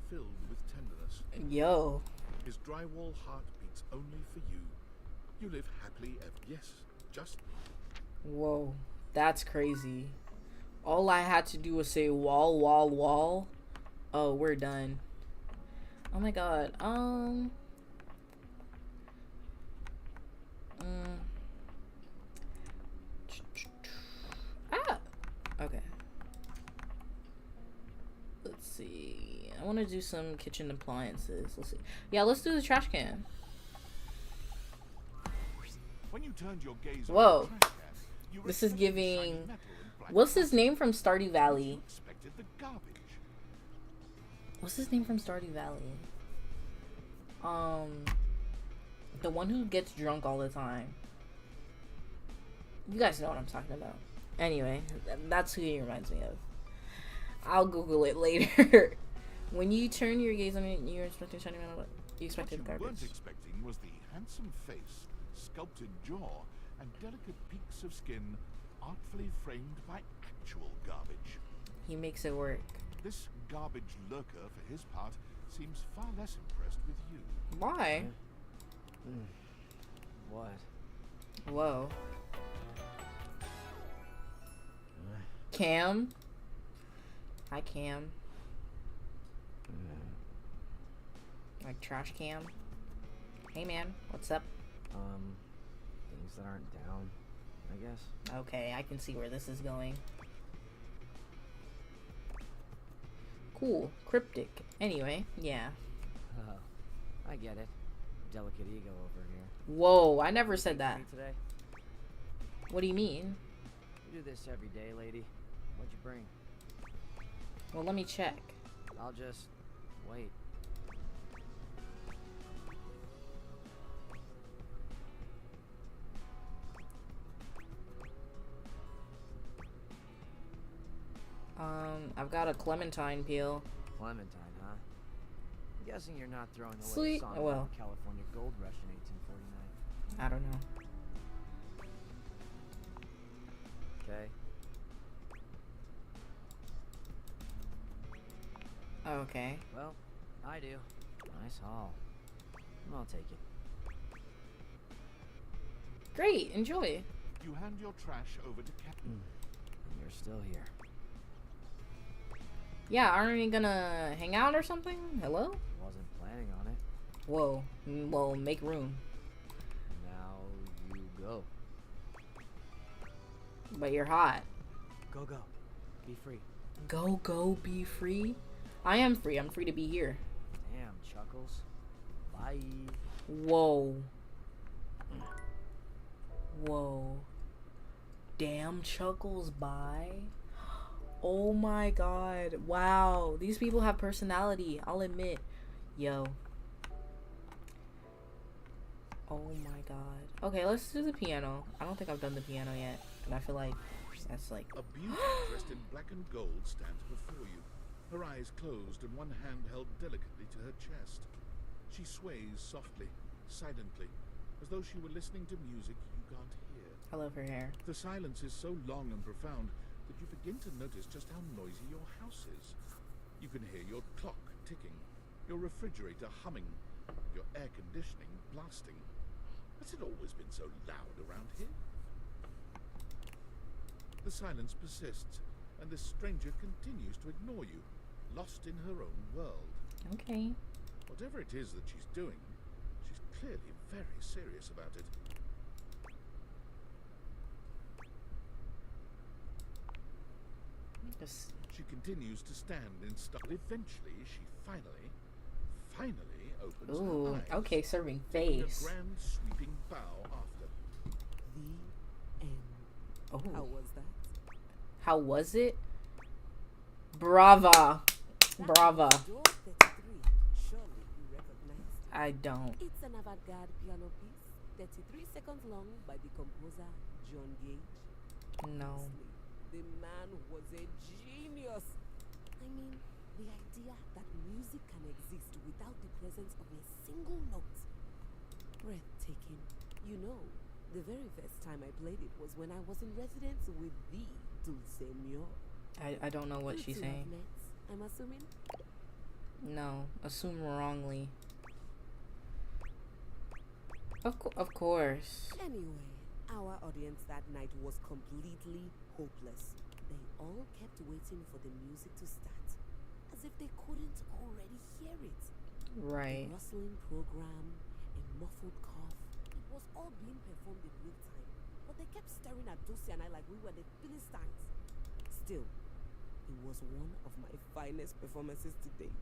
filled with tenderness. Yo. His drywall heart beats only for you. You live happily ever. Yes, just. Whoa. That's crazy. All I had to do was say wall. Oh, we're done. Oh my god. Okay. Let's see. I want to do some kitchen appliances. Let's see. Yeah, let's do the trash can. When you turned your gaze on Whoa. the trash can, you This is respected the shiny giving... metal and black What's his plastic. name from Stardew Valley? You expected the garbage. What's his name from Stardew Valley? The one who gets drunk all the time. You guys know what I'm talking about. Anyway, that's who he reminds me of. I'll Google it later. When you turn your gaze on it, you're expecting shiny metal. You expected What you garbage. weren't expecting was the handsome face, sculpted jaw, and delicate peaks of skin artfully framed by actual garbage. He makes it work. This garbage lurker, for his part, seems far less impressed with you. Why? What? Whoa. Cam? Hi, Cam. Like trash cam. Hey, man. What's up? Things that aren't down, I guess. Okay, I can see where this is going. Cool. Cryptic. Anyway, yeah. I get it. Delicate ego over here. Whoa, I never said that. Today? What do you mean? You do this every day, lady. What'd you bring? Well, let me check. I'll just wait. I've got a clementine peel. Clementine, huh? I'm guessing you're not throwing away Sweet. a song Oh, well. about the California Gold Rush in 1849. I don't know. Okay. Okay. Well, I do. Nice haul. I'll take it. Great. Enjoy. You hand your trash over to Captain. You're still here. Yeah, aren't we gonna hang out or something? Hello? Wasn't planning on it. Whoa. Well, make room. Now you go. But you're hot. Go, go. Be free. Go, be free? I am free. I'm free to be here. Damn, Chuckles. Bye. Whoa. Whoa. Damn, Chuckles, bye. Oh my god. Wow. These people have personality. I'll admit. Yo. Oh my god. Okay, let's do the piano. I don't think I've done the piano yet. And I feel like that's like... A beauty dressed in black and gold stands before you. Her eyes closed and one hand held delicately to her chest. She sways softly, silently, as though she were listening to music you can't hear. I love her hair. The silence is so long and profound that you begin to notice just how noisy your house is. You can hear your clock ticking, your refrigerator humming, your air conditioning blasting. Has it always been so loud around here? The silence persists, and this stranger continues to ignore you, lost in her own world. Okay. Whatever it is that she's doing, she's clearly very serious about it. Just... She continues to stand in eventually, she finally opens Ooh, her eyes. okay, serving taking face. A grand sweeping bow after. The end. Oh. How was that? How was it? Brava. Brava. Door 33. Surely you recognize it. I don't. It's an avant-garde piano piece, 33 seconds long by the composer John Gage. No. Honestly, the man was a genius. I mean, the idea that music can exist without the presence of a single note. Breathtaking. You know, the very first time I played it was when I was in residence with the Dulcinea. I don't know what You she's two have saying. met, I'm assuming? No. Assume wrongly. Of course. Anyway, our audience that night was completely hopeless. They all kept waiting for the music to start, as if they couldn't already hear it. Right. A rustling program, a muffled cough. It was all being performed in real time, but they kept staring at Dulce and I like we were the Philistines. Still, it was one of my finest performances to date.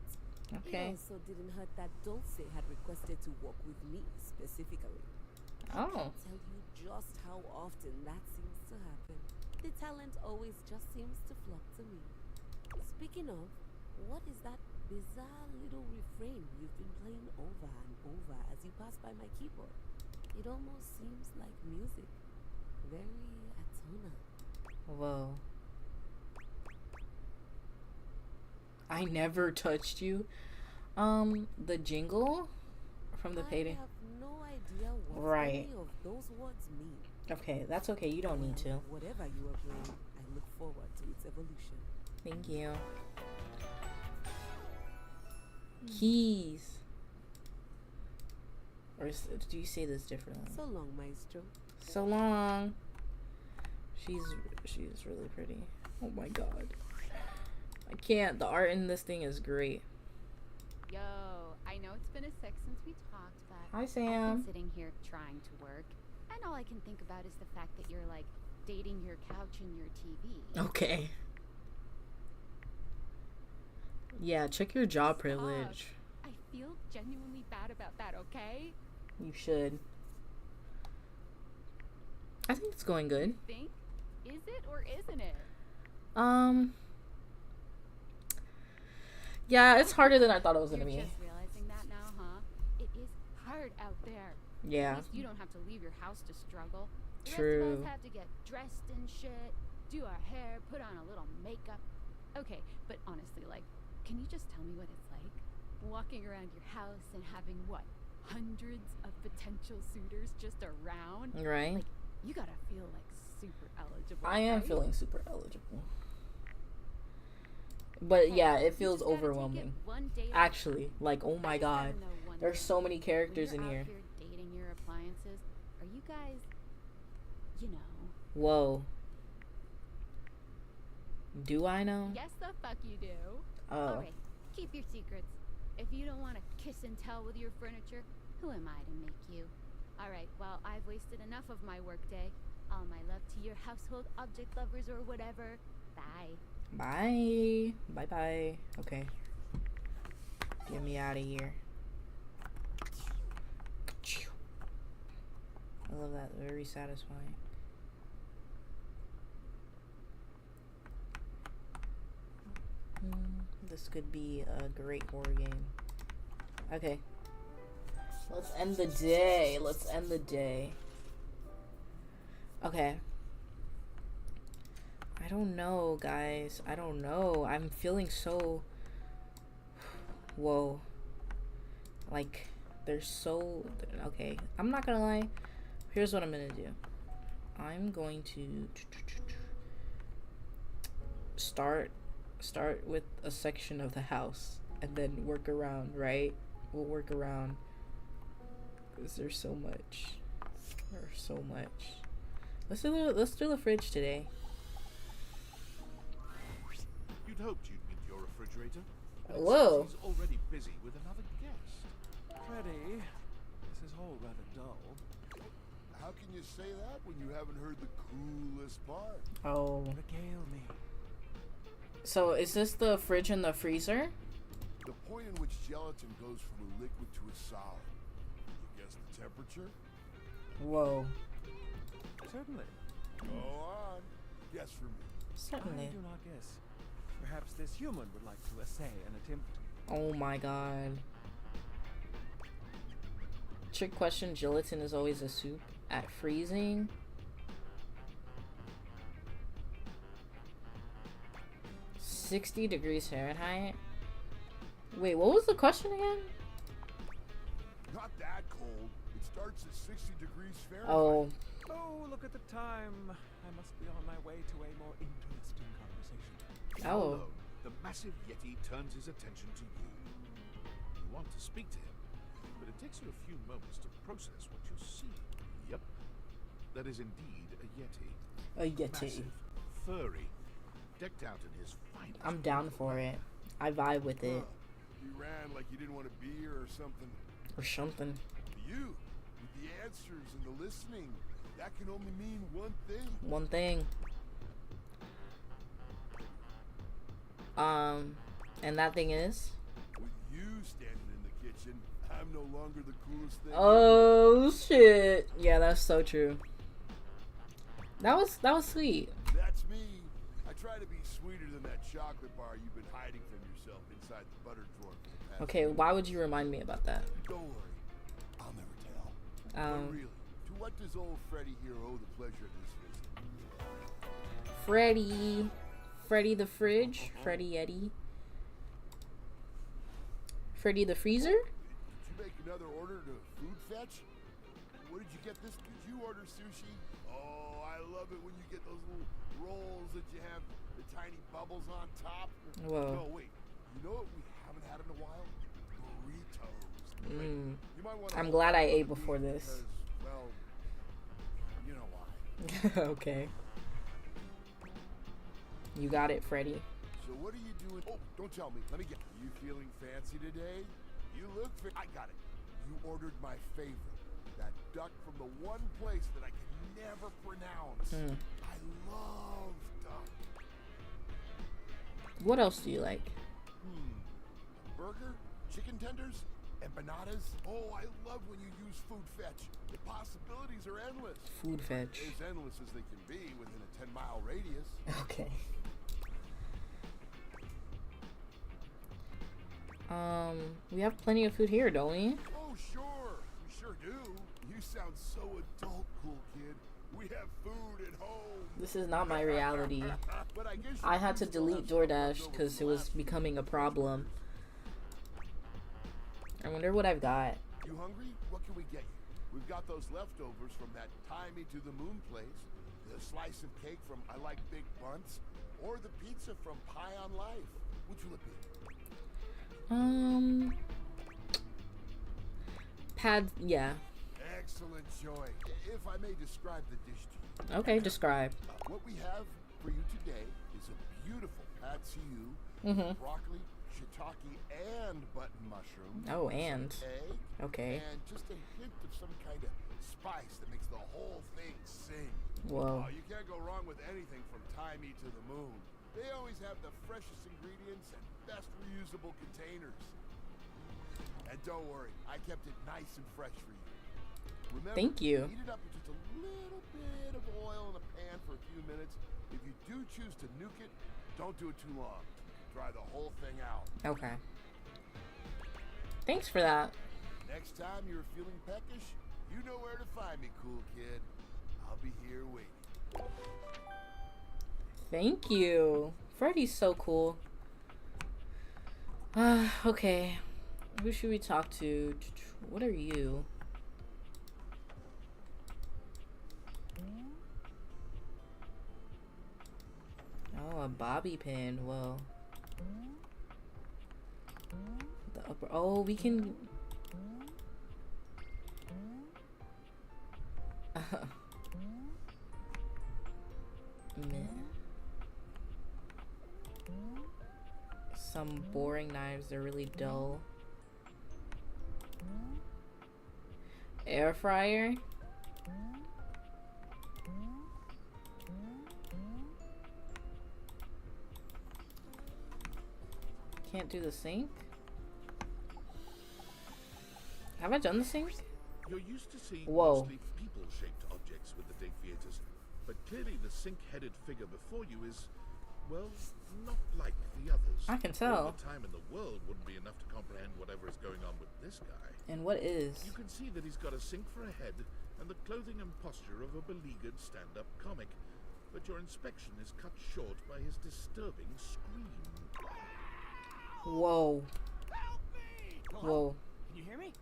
Okay. It also didn't hurt that Dulce had requested to work with me specifically. I Oh. can't tell you just how often that seems to happen. The talent always just seems to flock to me. Speaking of, what is that bizarre little refrain you've been playing over and over as you pass by my keyboard? It almost seems like music. Very atonal. Whoa. I never touched you. The jingle from the payday. I have no idea what Right. any of those words mean. Okay, that's okay. You don't need to. Whatever you are playing, I look forward to its evolution. Thank you. Keys. Or do you say this differently? So long, Maestro. So long. She's really pretty. Oh my god. I can't. The art in this thing is great. Yo, I know it's been a sec since we talked, but Hi, I've Sam. been sitting here trying to work, and all I can think about is the fact that you're like dating your couch and your TV. Okay. Yeah, check your job privilege. I feel genuinely bad about that, okay? You should. I think it's going good. Think? Is it or isn't it? Yeah, it's harder than I thought it was gonna be. You're just realizing that now, huh? It is hard out there. Yeah. At least you don't have to leave your house to struggle. The True. rest of us have to get dressed and shit, do our hair, put on a little makeup. Okay, but honestly, like, can you just tell me what it's like? Walking around your house and having, what, hundreds of potential suitors just around? Right. Like, you gotta feel, like, super eligible. I am right? feeling super eligible. But yeah, it feels You just gotta take it overwhelming. one day at a Actually, like, oh my I just gotta god. know one There's thing. so many characters When in you're here. out here dating your appliances, are you guys, you know? Whoa. Do I know? Yes, the fuck you do. Oh. Alright, keep your secrets. If you don't want to kiss and tell with your furniture, who am I to make you? Alright, well, I've wasted enough of my workday. All my love to your household object lovers or whatever. Bye. Bye. Bye bye. Okay. Get me out of here. I love that. Very satisfying. This could be a great horror game. Okay. Let's end the day. Let's end the day. Okay. I don't know, guys. I don't know. I'm feeling so... Whoa. Like, they're so... Okay. I'm not gonna lie. Here's what I'm gonna do. I'm going to... Start with a section of the house. And then work around, right? We'll work around. Because there's so much. There's so much. Let's do the fridge today. You'd hoped you'd meet your refrigerator. Whoa. He's already busy with another guest. Freddy, this is all rather dull. How can you say that when you haven't heard the coolest part? Oh. Regale me. So is this the fridge and the freezer? The point in which gelatin goes from a liquid to a solid. You guess the temperature? Whoa. Certainly. Go on. Guess for me. Certainly. I do not guess. Perhaps this human would like to essay an attempt. Oh my god. Trick question, gelatin is always a soup at freezing. $60°F. Wait, what was the question again? Not that cold. It starts at 60°F. Oh. Oh, look at the time. I must be on my way to a more interesting conversation. Oh. Alone, the massive Yeti turns his attention to you. You want to speak to him, but it takes you a few moments to process what you see. Yep. That is indeed a Yeti. A Yeti. Massive, furry, decked out in his finest. I'm down for it. I vibe with it. You ran like you didn't want to be here or something. Or something. You, with the answers and the listening, that can only mean one thing. One thing. And that thing is? With you standing in the kitchen, I'm no longer the coolest thing. Oh shit. Yeah, that's so true. That was sweet. That's me. I try to be sweeter than that chocolate bar you've been hiding from yourself inside the butter drawer for the past Okay, why would you remind me about that? Don't worry. I'll never tell. But really, to what does old Freddy here owe the pleasure of this visit? Freddy the fridge? Freddy Yeti? Freddy the freezer? Did you make another order to food fetch? What did you get this? Did you order sushi? Oh, I love it when you get those little rolls that you have the tiny bubbles on top. Whoa. No, wait. You know what we haven't had in a while? Burritos. You might want to I'm glad I ate before this. Because, well, you know why. Okay. You got it, Freddy. So what are you doing? Oh, don't tell me. Let me get. Are you feeling fancy today? You look for... I got it. You ordered my favorite. That duck from the one place that I can never pronounce. I love duck. What else do you like? Burger? Chicken tenders? Empanadas? Oh, I love when you use food fetch. The possibilities are endless. Food fetch. As endless as they can be within a 10-mile radius. Okay. We have plenty of food here, don't we? Oh, sure. We sure do. You sound so adult, cool kid. We have food at home. This is not my reality. But I guess I had to delete DoorDash because it was becoming a problem. I wonder what I've got. You hungry? What can we get you? We've got those leftovers from that Tie Me to the Moon place, the slice of cake from I Like Big Bunts, or the pizza from Pie on Life. Which will it be? Yeah. Excellent choice. If I may describe the dish to you. Okay, describe. What we have for you today is a beautiful pad see ew, broccoli, shiitake, and button mushroom. Oh, and. Egg. Okay. And just a hint of some kind of spice that makes the whole thing sing. Whoa. Oh, you can't go wrong with anything from Tie Me to the Moon. They always have the freshest ingredients and best reusable containers. And don't worry, I kept it nice and fresh for you. Remember, thank you. Heat it up with just a little bit of oil in a pan for a few minutes. If you do choose to nuke it, don't do it too long. Dry the whole thing out. Okay. Thanks for that. Next time you're feeling peckish, you know where to find me, cool kid. I'll be here waiting. Thank you. Freddy's so cool. Okay. Who should we talk to? What are you? Oh, a bobby pin. Well, the upper. Oh, we can. Some boring knives. They're really dull. Air fryer. Can't do the sink. Have I done the sink? You're used to seeing Whoa. mostly people-shaped objects with the day theaters, but clearly the sink-headed figure before you is, well, not like the others. I can tell. All the time in the world wouldn't be enough to comprehend whatever is going on with this guy. And what is? You can see that he's got a sink for a head and the clothing and posture of a beleaguered stand-up comic, but your inspection is cut short by his disturbing scream. Whoa. Help me! Whoa. Can you hear me?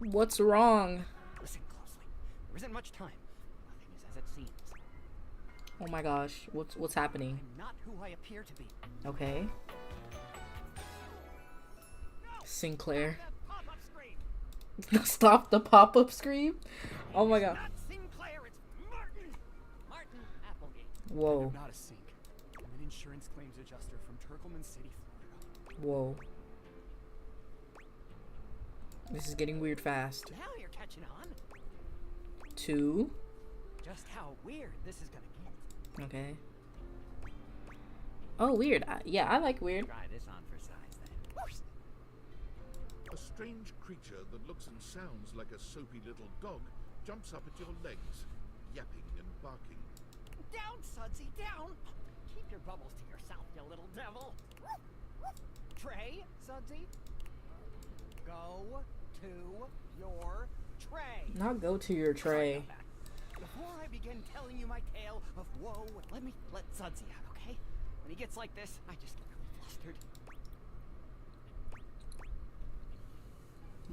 What's wrong? Listen closely. There isn't much time. Nothing is as it seems. Oh my gosh. What's happening? I'm not who I appear to be. Okay. Sinclair. Pop-up screen. Stop the pop-up scream? Oh my god. Not Sinclair, it's Martin. Martin Applegate. Whoa. I'm not a sink. I'm an insurance claims adjuster from Turkleman City, Florida. Whoa. This is getting weird fast. Now you're catching on. 2. Just how weird this is gonna get. Okay. Oh, weird. Yeah, I like weird. Try this on for size then. A strange creature that looks and sounds like a soapy little dog jumps up at your legs, yapping and barking. Down, Sudsy, down! Keep your bubbles to yourself, you little devil. Tray, Sudsy? Go to your tray. Not go to your tray. Before I begin telling you my tale of woe, let Sudsy out, okay? When he gets like this, I just get really flustered.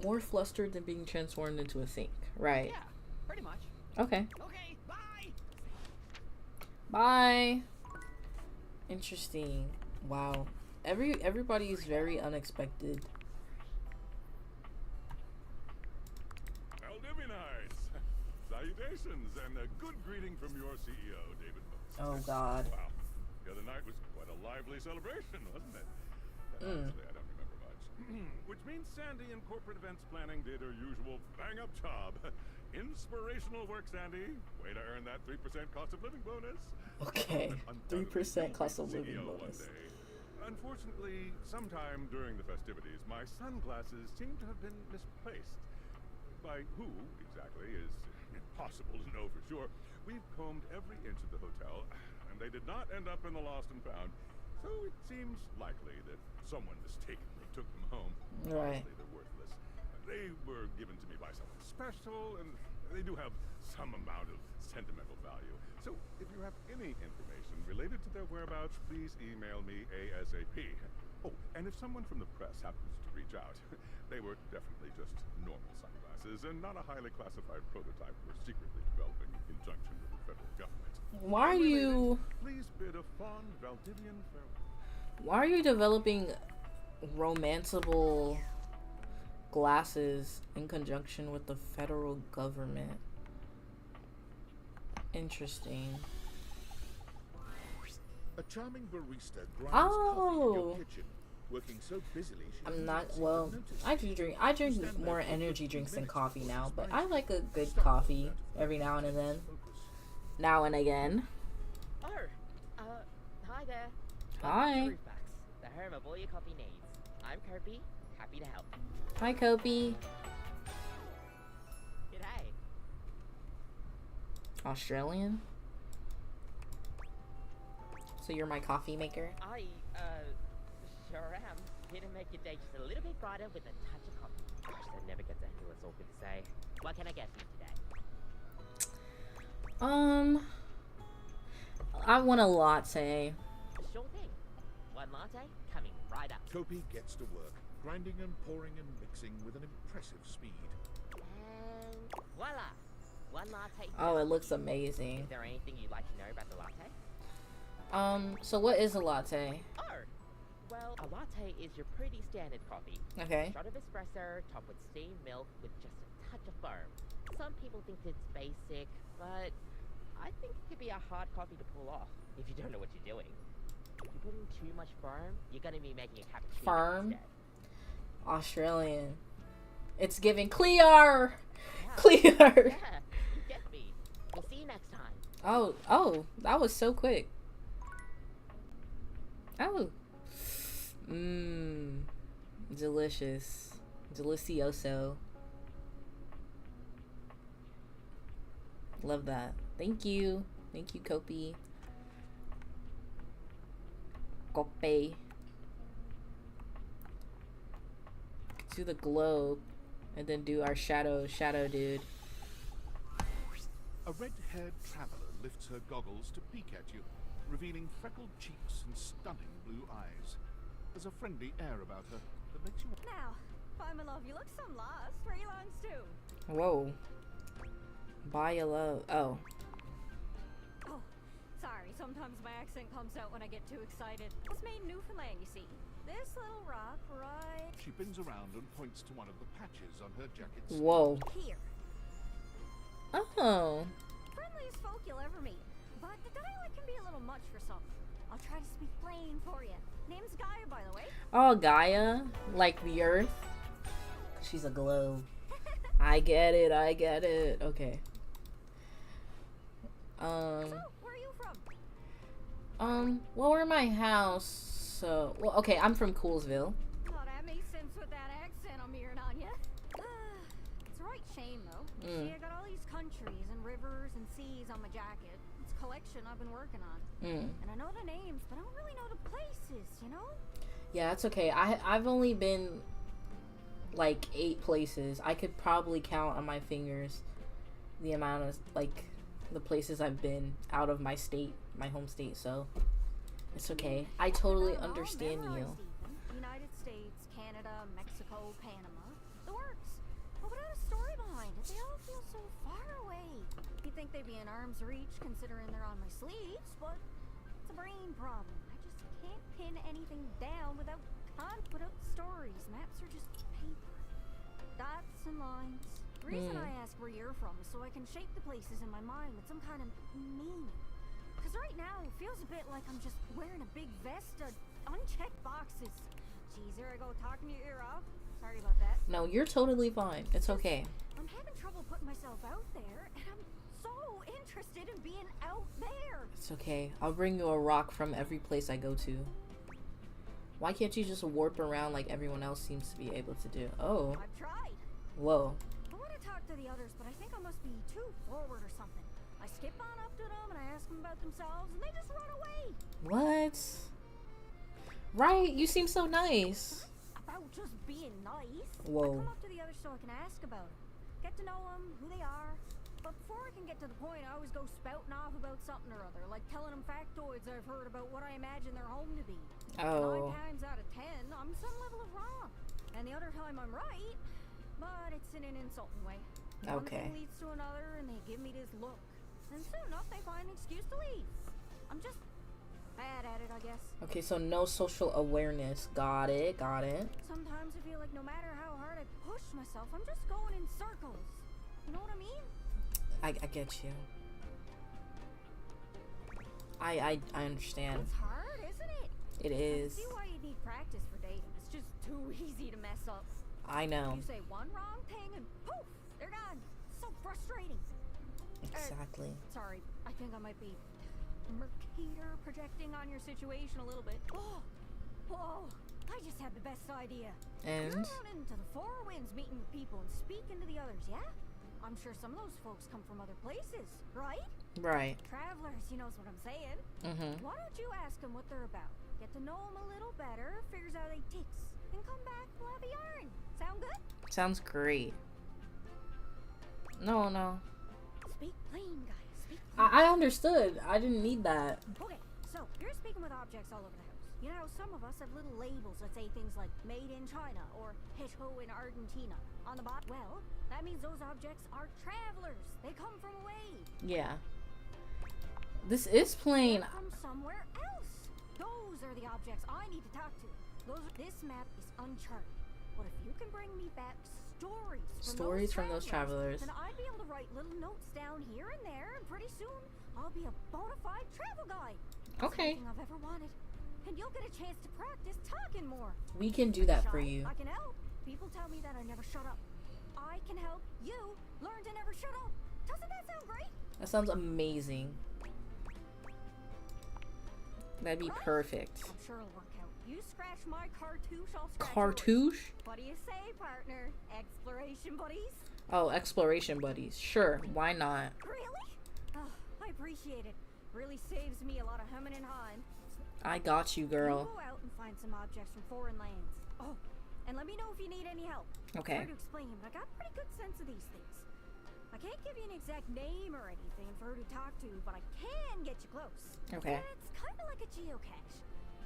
More flustered than being transformed into a sink. Right. Yeah, pretty much. Okay. Okay, bye! Bye. Interesting. Wow. Everybody is very unexpected. Salutations, and a good greeting from your CEO, David Moats. Oh, God. Wow. The other night was quite a lively celebration, wasn't it? Honestly, I don't remember much. which means Sandy in corporate events planning did her usual bang-up job. Inspirational work, Sandy. Way to earn that 3% cost of living bonus. Okay, 3% cost of living bonus. Unfortunately, sometime during the festivities, my sunglasses seem to have been misplaced. By who exactly is impossible to know for sure. We've combed every inch of the hotel, and they did not end up in the lost and found. So it seems likely that someone mistakenly took them home. Right. Honestly, they're worthless. They were given to me by someone special, and they do have some amount of sentimental value. So if you have any information related to their whereabouts, please email me ASAP. Oh, and if someone from the press happens to reach out, they were definitely just normal sunglasses and not a highly classified prototype we're secretly developing in conjunction with the federal government. Why are you... Please bid a fond Valdivian farewell. Why are you developing romanceable glasses in conjunction with the federal government? Interesting. A charming barista grinds coffee in your kitchen, working so busily she I'm not, well, I drink more energy drinks than coffee now, but I like a good coffee every now and then. Now and again. Oh, hi there. Hi. The home of all your coffee needs. I'm Kopi, happy to help. Hi, Kopi. G'day. Australian? So you're my coffee maker? I, sure am. Here to make your day just a little bit brighter with a touch of coffee. Gosh, that never gets ended. It's all good to say. What can I get for you today? I want a latte. Sure thing. One latte coming right up. Kopi gets to work, grinding and pouring and mixing with an impressive speed. And voila! One latte. Oh, it looks amazing. Is there anything you'd like to know about the latte? So what is a latte? Oh, well, a latte is your pretty standard coffee. Okay. Shot of espresso, topped with steamed milk with just a touch of foam. Some people think it's basic, but I think it could be a hard coffee to pull off if you don't know what you're doing. If you put in too much foam, you're gonna be making a cappuccino Firm? instead. Australian. It's giving Clear! Yeah. Clear! Yeah, you get me. We'll see you next time. Oh, that was so quick. Oh. Mmm. Delicious. Delicioso. Love that. Thank you. Thank you, Kopi. Kope. Do the globe. And then do our shadow dude. A red-haired traveler lifts her goggles to peek at you, revealing freckled cheeks and stunning blue eyes. There's a friendly air about her that makes you... Now, by my love, you look some lost. Where you longs to? Whoa. Buy a love. Oh. Oh, sorry. Sometimes my accent comes out when I get too excited. It's made in Newfoundland, you see. This little rock, right? She bends around and points to one of the patches on her jacket. Whoa. Here. Oh. Friendliest folk you'll ever meet. But the dialect can be a little much for some. I'll try to speak plain for you. Name's Gaia, by the way. Oh, Gaia? Like the Earth? She's a globe. I get it. Okay. So, where are you from? Well, we're in my house, so... Well, okay, I'm from Coolsville. Oh, that makes sense with that accent I'm hearing on you. It's a right shame, though. See, I got all these countries and rivers and seas on my jacket. It's a collection I've been working on. And I know the names, but I don't really know the places, you know? Yeah, it's okay. I've only been, like, 8 places. I could probably count on my fingers the amount of, like, the places I've been out of my state, my home state, so it's okay. I totally understand you. United States, Canada, Mexico, Panama. The works. But without a story behind it, they all feel so far away. You'd think they'd be in arm's reach considering they're on my sleeves, but it's a brain problem. I just can't pin anything down without stories. Maps are just paper. Dots and lines. The reason I ask where you're from is so I can shape the places in my mind with some kind of meaning. Because right now, it feels a bit like I'm just wearing a big vest of unchecked boxes. Geez, here I go talking your ear off. Sorry No, you're totally fine. It's okay. I'm having trouble putting myself out there, and I'm so interested in being out there. It's okay. I'll bring you a rock from every place I go to. Why can't you just warp around like everyone else seems to be able to do? Oh. I've tried. Whoa. I want to talk to the others, but I think I must be too forward or something. I skip on up to them and I ask them about themselves, and they just run away. What? Right? You seem so nice. About just being nice. Whoa. I come up to the others so I can ask about them, get to know them, who they are. But before I can get to the point, I always go spouting off about something or other, like telling them factoids I've heard about what I imagine their home to be. Oh. 9 times out of 10, I'm some level of wrong. And the other time I'm right, but it's in an insulting way. Okay. One thing leads to another, and they give me this look. And soon enough, they find an excuse to leave. I'm just bad at it, I guess. Okay, so no social awareness. Got it, got it. Sometimes I feel like no matter how hard I push myself, I'm just going in circles. You know what I mean? I get you. I understand. It's hard, isn't it? It is. I see why you need practice for dating. It's just too easy to mess up. I know. You say one wrong thing and poof, they're gone. So frustrating. Exactly. Sorry, I think I might be Mercator projecting on your situation a little bit. Oh, whoa, I just had the best idea. And? You're out into the four winds meeting with people and speaking to the others, yeah? I'm sure some of those folks come from other places, right? Right. Travelers, you knows what I'm saying. Mm-hmm. Why don't you ask them what they're about? Get to know them a little better, figures out they ticks, then come back, we'll have a yarn. Sound good? Sounds great. No. Speak plain, guys. Speak plain. I understood. I didn't need that. Okay, so you're speaking with objects all over the house. You know, some of us have little labels that say things like made in China or Hecho in Argentina on the bottom. Well, that means those objects are travelers. They come from away. Yeah. This is plain. They're from somewhere else. Those are the objects I need to talk to. This map is uncharted. But if you can bring me back stories from those travelers, then I'd be able to write little notes down here and there, and pretty soon I'll be a bona fide travel guide. Okay. Everything I've ever wanted. And you'll get a chance to practice talking more. We can do that for you. I can help. People tell me that I never shut up. I can help you learn to never shut up. Doesn't that sound great? That sounds amazing. That'd be perfect. I'm sure it'll work out. You scratch my cartouche, I'll scratch Cartouche? yours. What do you say, partner? Exploration buddies? Oh, exploration buddies. Sure, why not? Really? Oh, I appreciate it. Really saves me a lot of humming and hawing. I got you, girl. You go out and find some objects from foreign lands. Oh, and let me know if you need any help. Okay. Hard to explain, but I got a pretty good sense of these things. I can't give you an exact name or anything for her to talk to, but I can get you close. Okay. It's kind of like a geocache.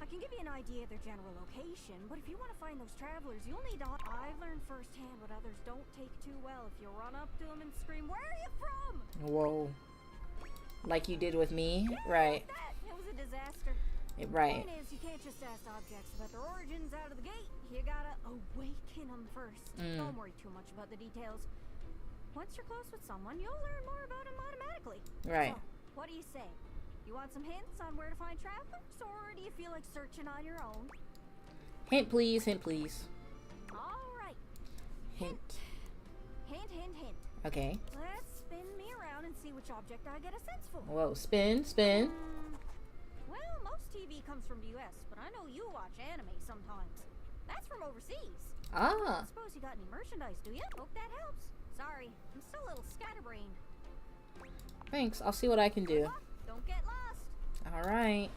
I can give you an idea of their general location, but if you want to find those travelers, you'll need to... I've learned firsthand what others don't take too well if you run up to them and scream, "Where are you from?" Whoa. Like you did with me? Yeah, Right. Like that. It was a disaster. Right. The point is, you can't just ask objects about their origins out of the gate. You gotta awaken them first. Don't worry too much about the details. Once you're close with someone, you'll learn more about them automatically. Right. So, what do you say? You want some hints on where to find travelers, or do you feel like searching on your own? Hint, please. Hint, please. All right. Hint. Hint, hint, hint. Okay. Let's spin me around and see which object I get a sense for. Whoa, spin, spin. Well, most TV comes from the U.S., but I know you watch anime sometimes. That's from overseas. Ah. I don't suppose you got any merchandise, do you? Hope that helps. Sorry, I'm still a little scatterbrained. Thanks. I'll see what I can do. Don't get lost. All right.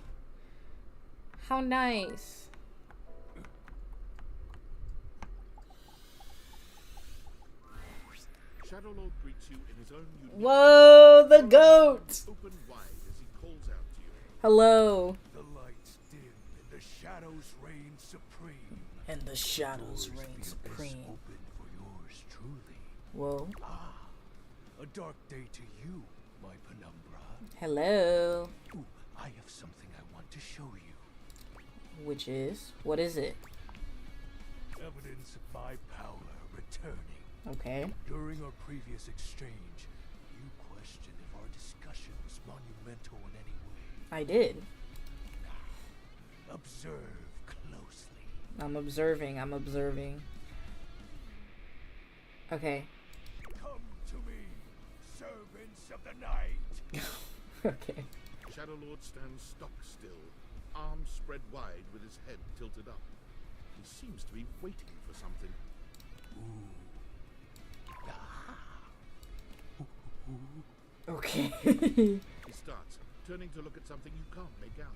How nice. Shadow Lord greets you in his own unique Whoa, the goat. open wide as he calls out to you. Hello. The lights dim and the shadows reign supreme. And the shadows Doors reign be supreme. open for yours truly. Whoa. Ah, a dark day to you, my penumbra. Hello. Ooh, I have something I want to show you. Which is? What is it? Evidence of my power returning. Okay. During our previous exchange, you questioned if our discussion was monumental in any way. I did. Observe closely. I'm observing. I'm observing. Okay. Come to me, servants of the night. Okay. Shadow Lord stands stock still, arms spread wide with his head tilted up. He seems to be waiting for something. Okay. He starts, turning to look at something you can't make out.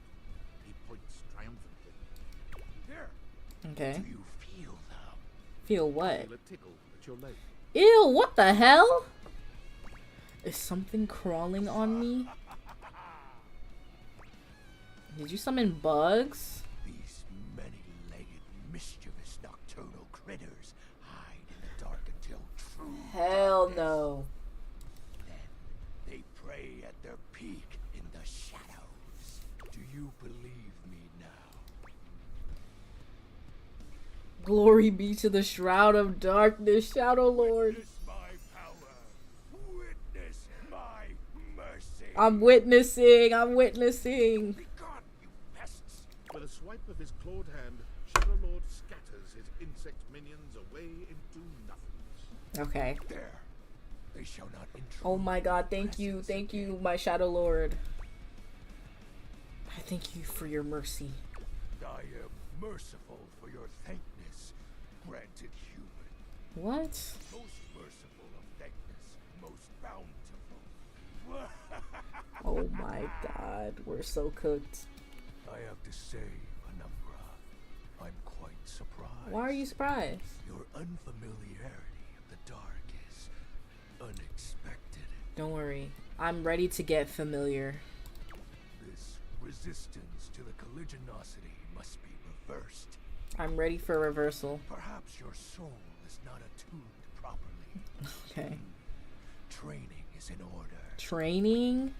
He points triumphantly. There. Okay. Do you feel now? Feel what? Feel a tickle at your leg. Ew, what the hell? Is something crawling on me? Did you summon bugs? These many-legged, mischievous nocturnal critters hide in the dark until true Hell darkness. no. They prey at their peak in the shadows. Do you believe me now? Glory be to the Shroud of Darkness, Shadow Lord. Witness my power. Witness my mercy. I'm witnessing. I'm witnessing. Begone, you pests. With a swipe of his clawed hand, Shadow Lord scatters his insect minions away into nothingness. Okay. There. They shall not intrude. Oh my god, thank you. Thank you, my Shadow Lord. I thank you for your mercy. I am merciful for your thankness, granted human. What? Most merciful of thankness, most bountiful. Oh my god, we're so cooked. I have to say, Penumbra, I'm quite surprised. Why are you surprised? Your unfamiliarity of the dark is unexpected. Don't worry. I'm ready to get familiar. This resistance to the colligiosity must be reversed. I'm ready for reversal. Perhaps your soul is not attuned properly. Okay. Training is in order. Training?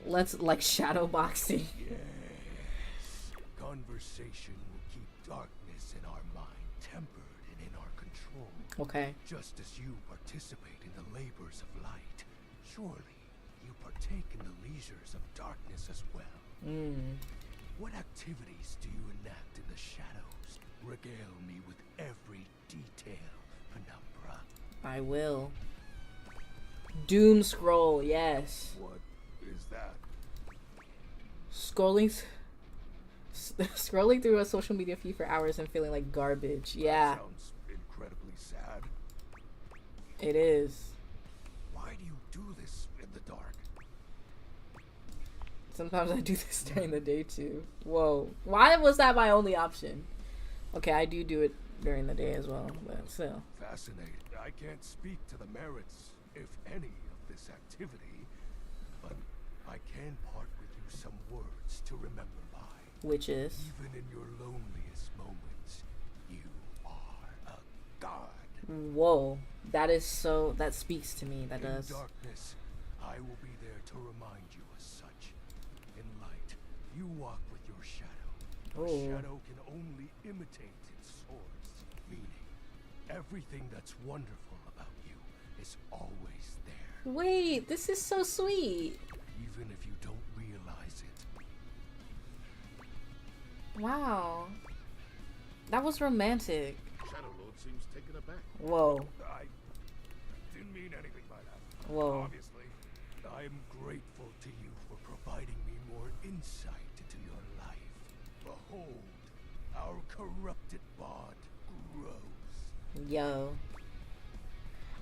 Let's, like, shadow boxing. Yes. Conversation will keep darkness in our mind tempered and in our control. Okay. Just as you participate in the labors of light, surely you partake in the leisures of darkness as well. What activities do you enact in the shadows? Regale me with every detail, Penumbra. I will. Doom scroll, yes. What is that? Scrolling through a social media feed for hours and feeling like garbage. Yeah. That sounds incredibly sad. It is. Why do you do this in the dark? Sometimes I do this during the day too. Whoa. Why was that my only option? Okay, I do it during the day as well, but still. Fascinating. I can't speak to the merits, if any, of this activity, but I can part with you some words to remember by. Which is? Even in your loneliest moments, you are a god. Whoa. That is so... That speaks to me. That does. In darkness, I will be there to remind you as such. In light, you walk with your shadow. Your shadow can only imitate its source. Meaning, everything that's wonderful about you is always there. Wait, this is so sweet. Even if you don't realize it. Wow. That was romantic. Shadow Lord seems taken aback. Whoa. I didn't mean anything by that. Whoa. Obviously, I'm grateful to you for providing me more insight into your life. Behold, our corrupted bond grows. Yo.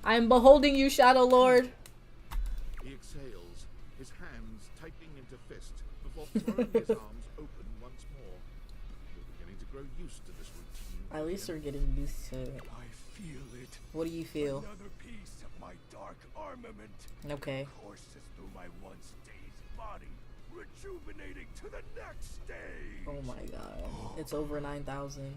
I'm beholding you, Shadow Lord. He exhales, his hands tightening into fist before throwing his arms open once more. You're beginning to grow used to this routine. At least we're getting used to it. I feel it. What do you feel? Another piece of my dark armament. Okay. Courses through my once dazed body, rejuvenating to the next stage. Oh my god. It's over 9,000.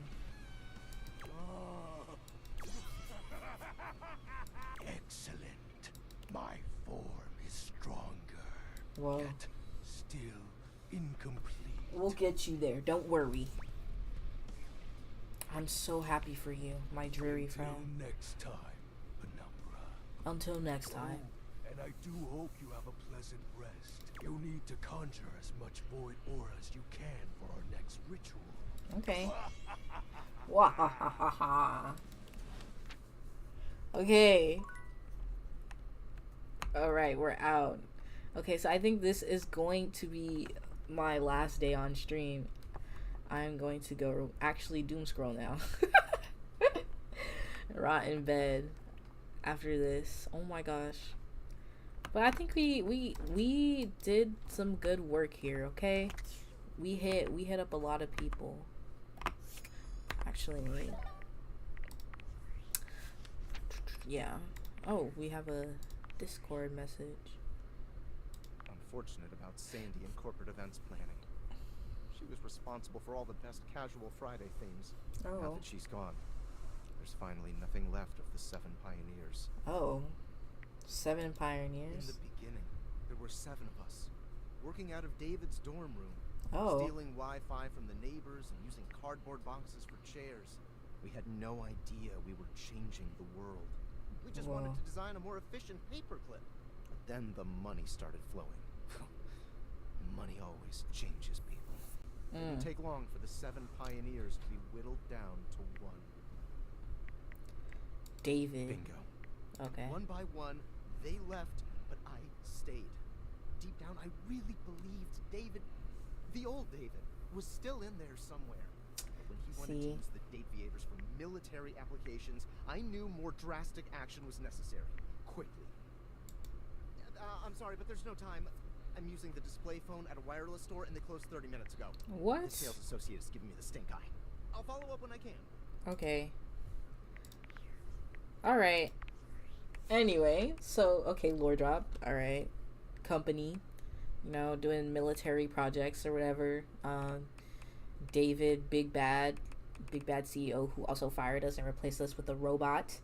Excellent. My form is stronger. Whoa. Yet still incomplete. We'll get you there. Don't worry. I'm so happy for you, my dreary friend. Until next time, Penumbra. Until next time. Oh, and I do hope you have a pleasant rest. You'll need to conjure as much void aura as you can for our next ritual. Okay. Wahahaha. Okay. Alright, we're out. Okay, so I think this is going to be my last day on stream. I'm going to go actually doom scroll now. Rot in bed after this. Oh my gosh. But I think we did some good work here, okay? We hit up a lot of people. Actually, yeah. Oh, we have a Discord message. Unfortunate about Sandy and corporate events planning. She was responsible for all the best casual Friday themes. Now Oh. that she's gone, there's finally nothing left of the 7 pioneers. Oh. 7 In pioneers? the beginning, there were 7 of us, working out of David's dorm room, Oh. stealing Wi-Fi from the neighbors and using cardboard boxes for chairs. We had no idea we were changing the world. We just wanted to design a more efficient paperclip. But then the money started flowing. Money always changes people. It didn't take long for the 7 pioneers to be whittled down to 1. David. Bingo. Okay. One by one, they left, but I stayed. Deep down, I really believed David, the old David, was still in there somewhere. But when he wanted to use the deviators for military applications, I knew more drastic action was necessary. Quickly. I'm sorry, but there's no time. I'm using the display phone at a wireless store, and they closed 30 minutes ago. What? The sales associate is giving me the stink eye. I'll follow up when I can. Okay. Alright. Anyway, so, okay, lore drop. Alright. Company. You know, doing military projects or whatever. David, Big Bad CEO, who also fired us and replaced us with a robot.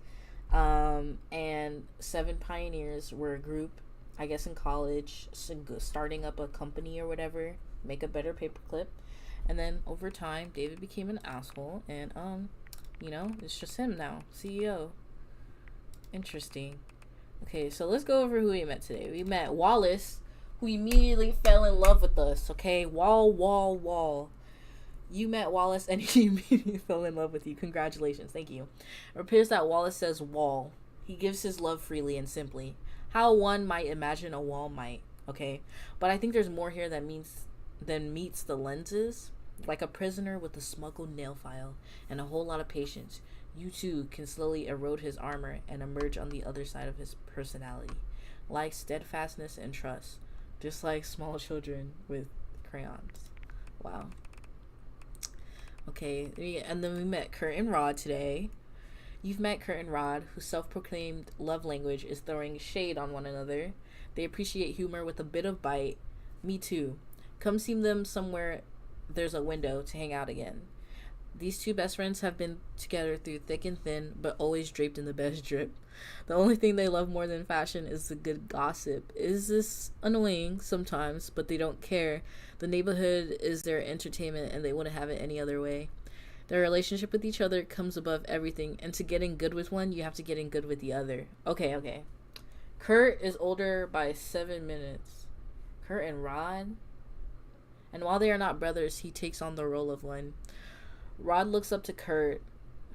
And 7 pioneers were a group, I guess in college, starting up a company or whatever, make a better paperclip. And then over time, David became an asshole, and you know, it's just him now, CEO. Interesting. Okay, so let's go over who we met today. We met Wallace, who immediately fell in love with us. Okay, Wall. You met Wallace and he immediately fell in love with you. Congratulations. Thank you. It appears that Wallace says wall. He gives his love freely and simply. How one might imagine a wall might. Okay. But I think there's more here than meets the lenses. Like a prisoner with a smuggled nail file and a whole lot of patience. You too can slowly erode his armor and emerge on the other side of his personality. Like steadfastness and trust. Just like small children with crayons. Wow. Okay, and then we met Kurt and Rod today. You've met Kurt and Rod, whose self-proclaimed love language is throwing shade on one another. They appreciate humor with a bit of bite. Me too. Come see them somewhere there's a window to hang out again. These 2 best friends have been together through thick and thin, but always draped in the best drip. The only thing they love more than fashion is the good gossip. Is this annoying? Sometimes, but they don't care. The neighborhood is their entertainment and they wouldn't have it any other way. Their relationship with each other comes above everything, and to get in good with one, you have to get in good with the other. Okay. Kurt is older by 7 minutes. Kurt and Rod? And while they are not brothers, he takes on the role of one. Rod looks up to Kurt.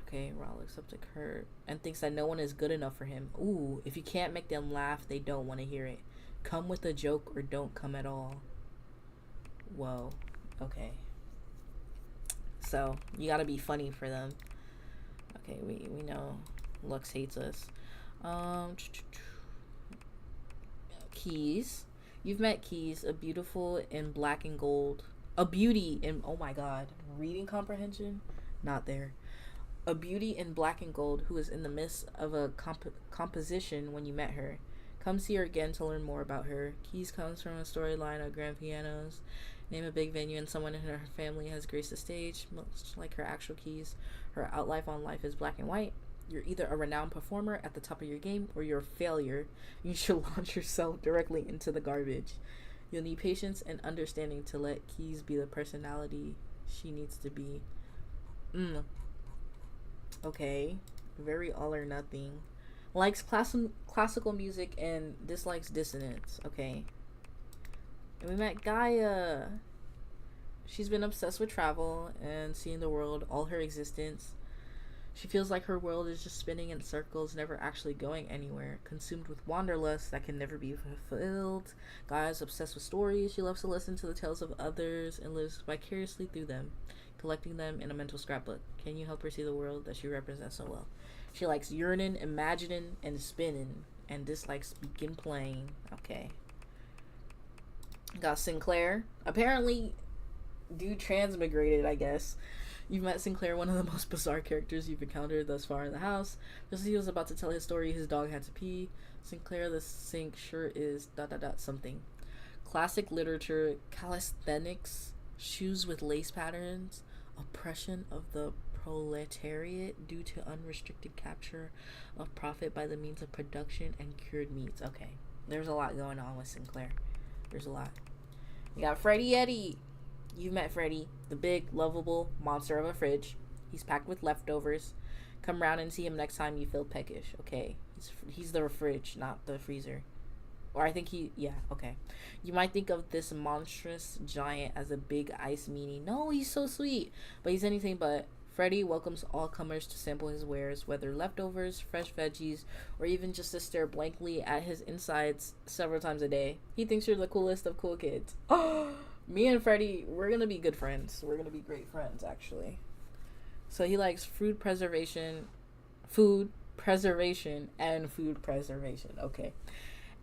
Okay, Rod looks up to Kurt and thinks that no one is good enough for him. Ooh, if you can't make them laugh, they don't want to hear it. Come with a joke or don't come at all. Whoa. Okay. So, you gotta be funny for them. Okay, we know Lux hates us. Keys. You've met Keys, a beautiful in black and gold. A beauty in, oh my god, reading comprehension? Not there. A beauty in black and gold who is in the midst of a composition when you met her. Come see her again to learn more about her. Keys comes from a storyline of grand pianos. Name a big venue and someone in her family has graced the stage, much like her actual Keys. Her outlife on life is black and white. You're either a renowned performer at the top of your game or you're a failure. You should launch yourself directly into the garbage. You'll need patience and understanding to let Keys be the personality she needs to be. Okay. Very all or nothing. Likes classical music and dislikes dissonance. Okay. And we met Gaia. She's been obsessed with travel and seeing the world all her existence. She feels like her world is just spinning in circles, never actually going anywhere, consumed with wanderlust that can never be fulfilled. Guys obsessed with stories, she loves to listen to the tales of others and lives vicariously through them, collecting them in a mental scrapbook. Can you help her see the world that she represents so well? She likes yearning, imagining, and spinning, and dislikes begin playing. Okay. Got Sinclair. Apparently, dude transmigrated, I guess. You've met Sinclair, one of the most bizarre characters you've encountered thus far in the house. Just as he was about to tell his story, his dog had to pee. Sinclair, the sink sure is ... something. Classic literature, calisthenics, shoes with lace patterns, oppression of the proletariat due to unrestricted capture of profit by the means of production and cured meats. Okay, there's a lot going on with Sinclair. There's a lot. We got Freddy Eddie. You've met Freddy, the big, lovable monster of a fridge. He's packed with leftovers. Come round and see him next time you feel peckish. Okay, he's the fridge, not the freezer. Or I think okay. You might think of this monstrous giant as a big ice meanie. No, he's so sweet, but he's anything but. Freddy welcomes all comers to sample his wares, whether leftovers, fresh veggies, or even just to stare blankly at his insides several times a day. He thinks you're the coolest of cool kids. Me and Freddy, we're gonna be good friends. We're gonna be great friends, actually. So he likes food preservation, and food preservation. Okay.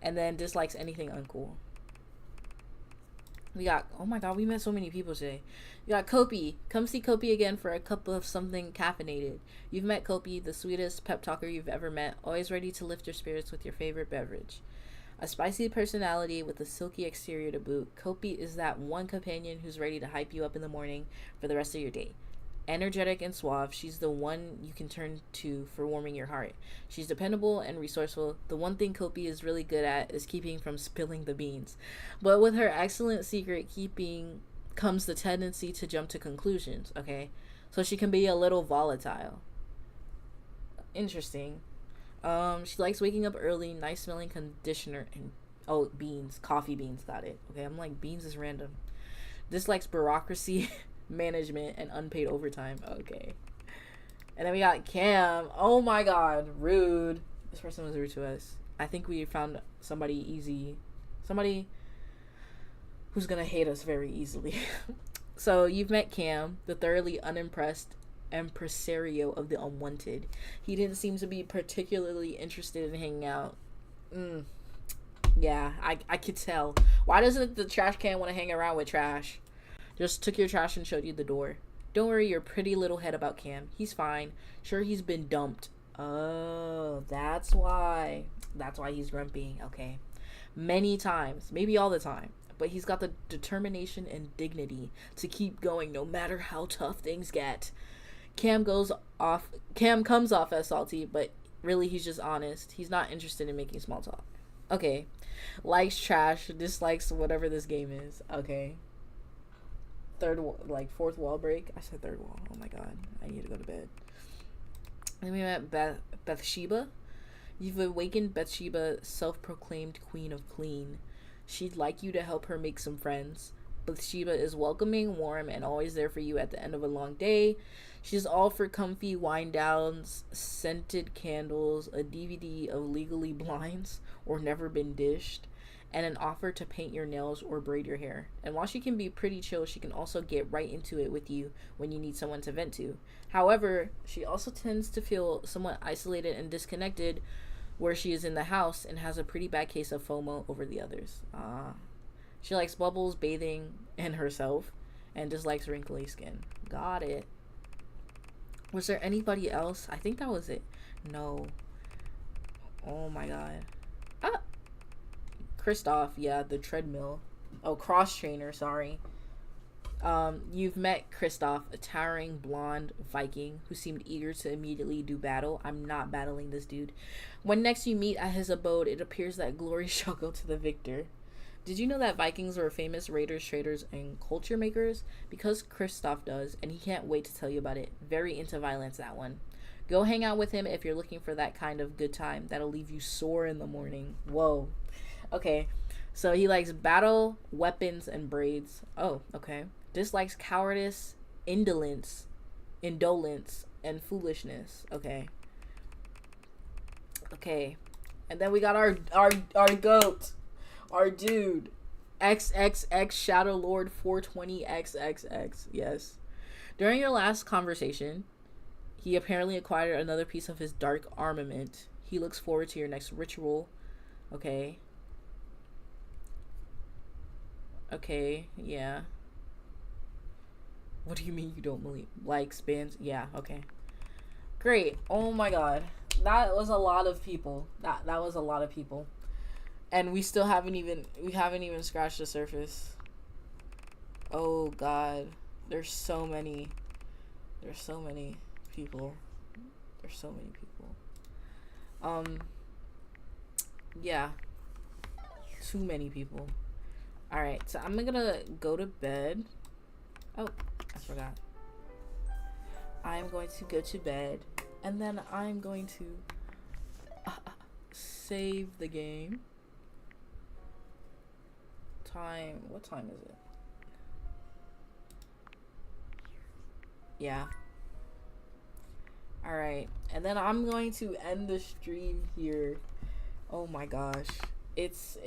And then dislikes anything uncool. We got, oh my god, we met so many people today. We got Kopi. Come see Kopi again for a cup of something caffeinated. You've met Kopi, the sweetest pep talker you've ever met, always ready to lift your spirits with your favorite beverage. A spicy personality with a silky exterior to boot, Kopi is that one companion who's ready to hype you up in the morning for the rest of your day. Energetic and suave, she's the one you can turn to for warming your heart. She's dependable and resourceful. The one thing Kopi is really good at is keeping from spilling the beans. But with her excellent secret keeping comes the tendency to jump to conclusions, okay? So she can be a little volatile. Interesting. She likes waking up early, nice smelling conditioner, and beans, coffee beans, got it. Okay, I'm like, beans is random. Dislikes bureaucracy, management, and unpaid overtime. Okay. And then we got Cam. Oh my god, rude. This person was rude to us. I think we found somebody easy. Somebody who's gonna hate us very easily. So you've met Cam, the thoroughly unimpressed impresario of the unwanted. He didn't seem to be particularly interested in hanging out. Yeah, I could tell. Why doesn't the trash can want to hang around with trash? Just took your trash and showed you the door. Don't worry your pretty little head about Cam. He's fine. Sure, he's been dumped. Oh, that's why. That's why he's grumpy. Okay. Many times. Maybe all the time. But he's got the determination and dignity to keep going no matter how tough things get. Cam comes off as salty, but really he's just honest. He's not interested in making small talk. Okay. Likes trash, dislikes whatever this game is. Okay. Fourth wall break. I said third wall. Oh my god. I need to go to bed. Then we met Bathsheba. You've awakened Bathsheba, self-proclaimed queen of clean. She'd like you to help her make some friends. Bathsheba is welcoming, warm, and always there for you at the end of a long day. She's all for comfy wind downs, scented candles, a DVD of Legally Blinds or Never Been Dished, and an offer to paint your nails or braid your hair. And while she can be pretty chill, she can also get right into it with you when you need someone to vent to. However, she also tends to feel somewhat isolated and disconnected where she is in the house and has a pretty bad case of FOMO over the others. She likes bubbles, bathing, and herself, and dislikes wrinkly skin. Got it. Was there anybody else? I think that was it. No. Oh my god. Kristoff, yeah, the treadmill. Oh, cross trainer, sorry. You've met Kristoff, a towering blonde Viking who seemed eager to immediately do battle. I'm not battling this dude. When next you meet at his abode, it appears that glory shall go to the victor. Did you know that Vikings were famous raiders, traders, and culture makers? Because Kristoff does, and he can't wait to tell you about it. Very into violence, that one. Go hang out with him if you're looking for that kind of good time that'll leave you sore in the morning. Whoa. Okay, so he likes battle, weapons, and braids. Oh, okay. Dislikes cowardice, indolence, and foolishness. Okay. Okay. And then we got our goat. Our dude. XXX Shadow Lord 420XXX. Yes. During your last conversation, he apparently acquired another piece of his dark armament. He looks forward to your next ritual. Okay. Okay, yeah. What do you mean you don't believe? Like, spins? Yeah, okay. Great. Oh my god. That was a lot of people. That was a lot of people. And we still haven't even scratched the surface. Oh god. There's so many people. There's so many people. Yeah. Too many people. Alright, so I'm gonna go to bed. Oh, I forgot. I'm going to go to bed. And then I'm going to save the game. What time is it? Yeah. Alright, and then I'm going to end the stream here. Oh my gosh. It's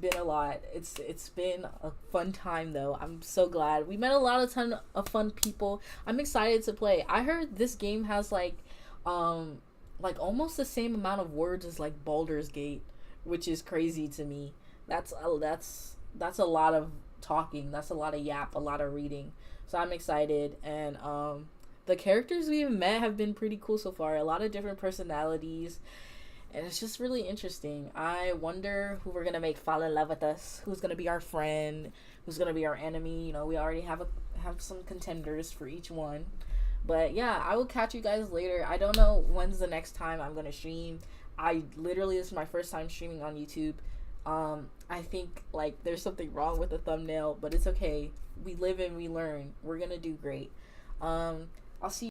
been a lot. It's been a fun time though. I'm so glad. We met a ton of fun people. I'm excited to play. I heard this game has like almost the same amount of words as like Baldur's Gate, which is crazy to me. That's a lot of talking. That's a lot of yap, a lot of reading. So I'm excited, and the characters we've met have been pretty cool so far. A lot of different personalities. And it's just really interesting. I wonder who we're going to make fall in love with us. Who's going to be our friend. Who's going to be our enemy. You know, we already have some contenders for each one. But yeah, I will catch you guys later. I don't know when's the next time I'm going to stream. This is my first time streaming on YouTube. I think, like, there's something wrong with the thumbnail. But it's okay. We live and we learn. We're going to do great. I'll see you.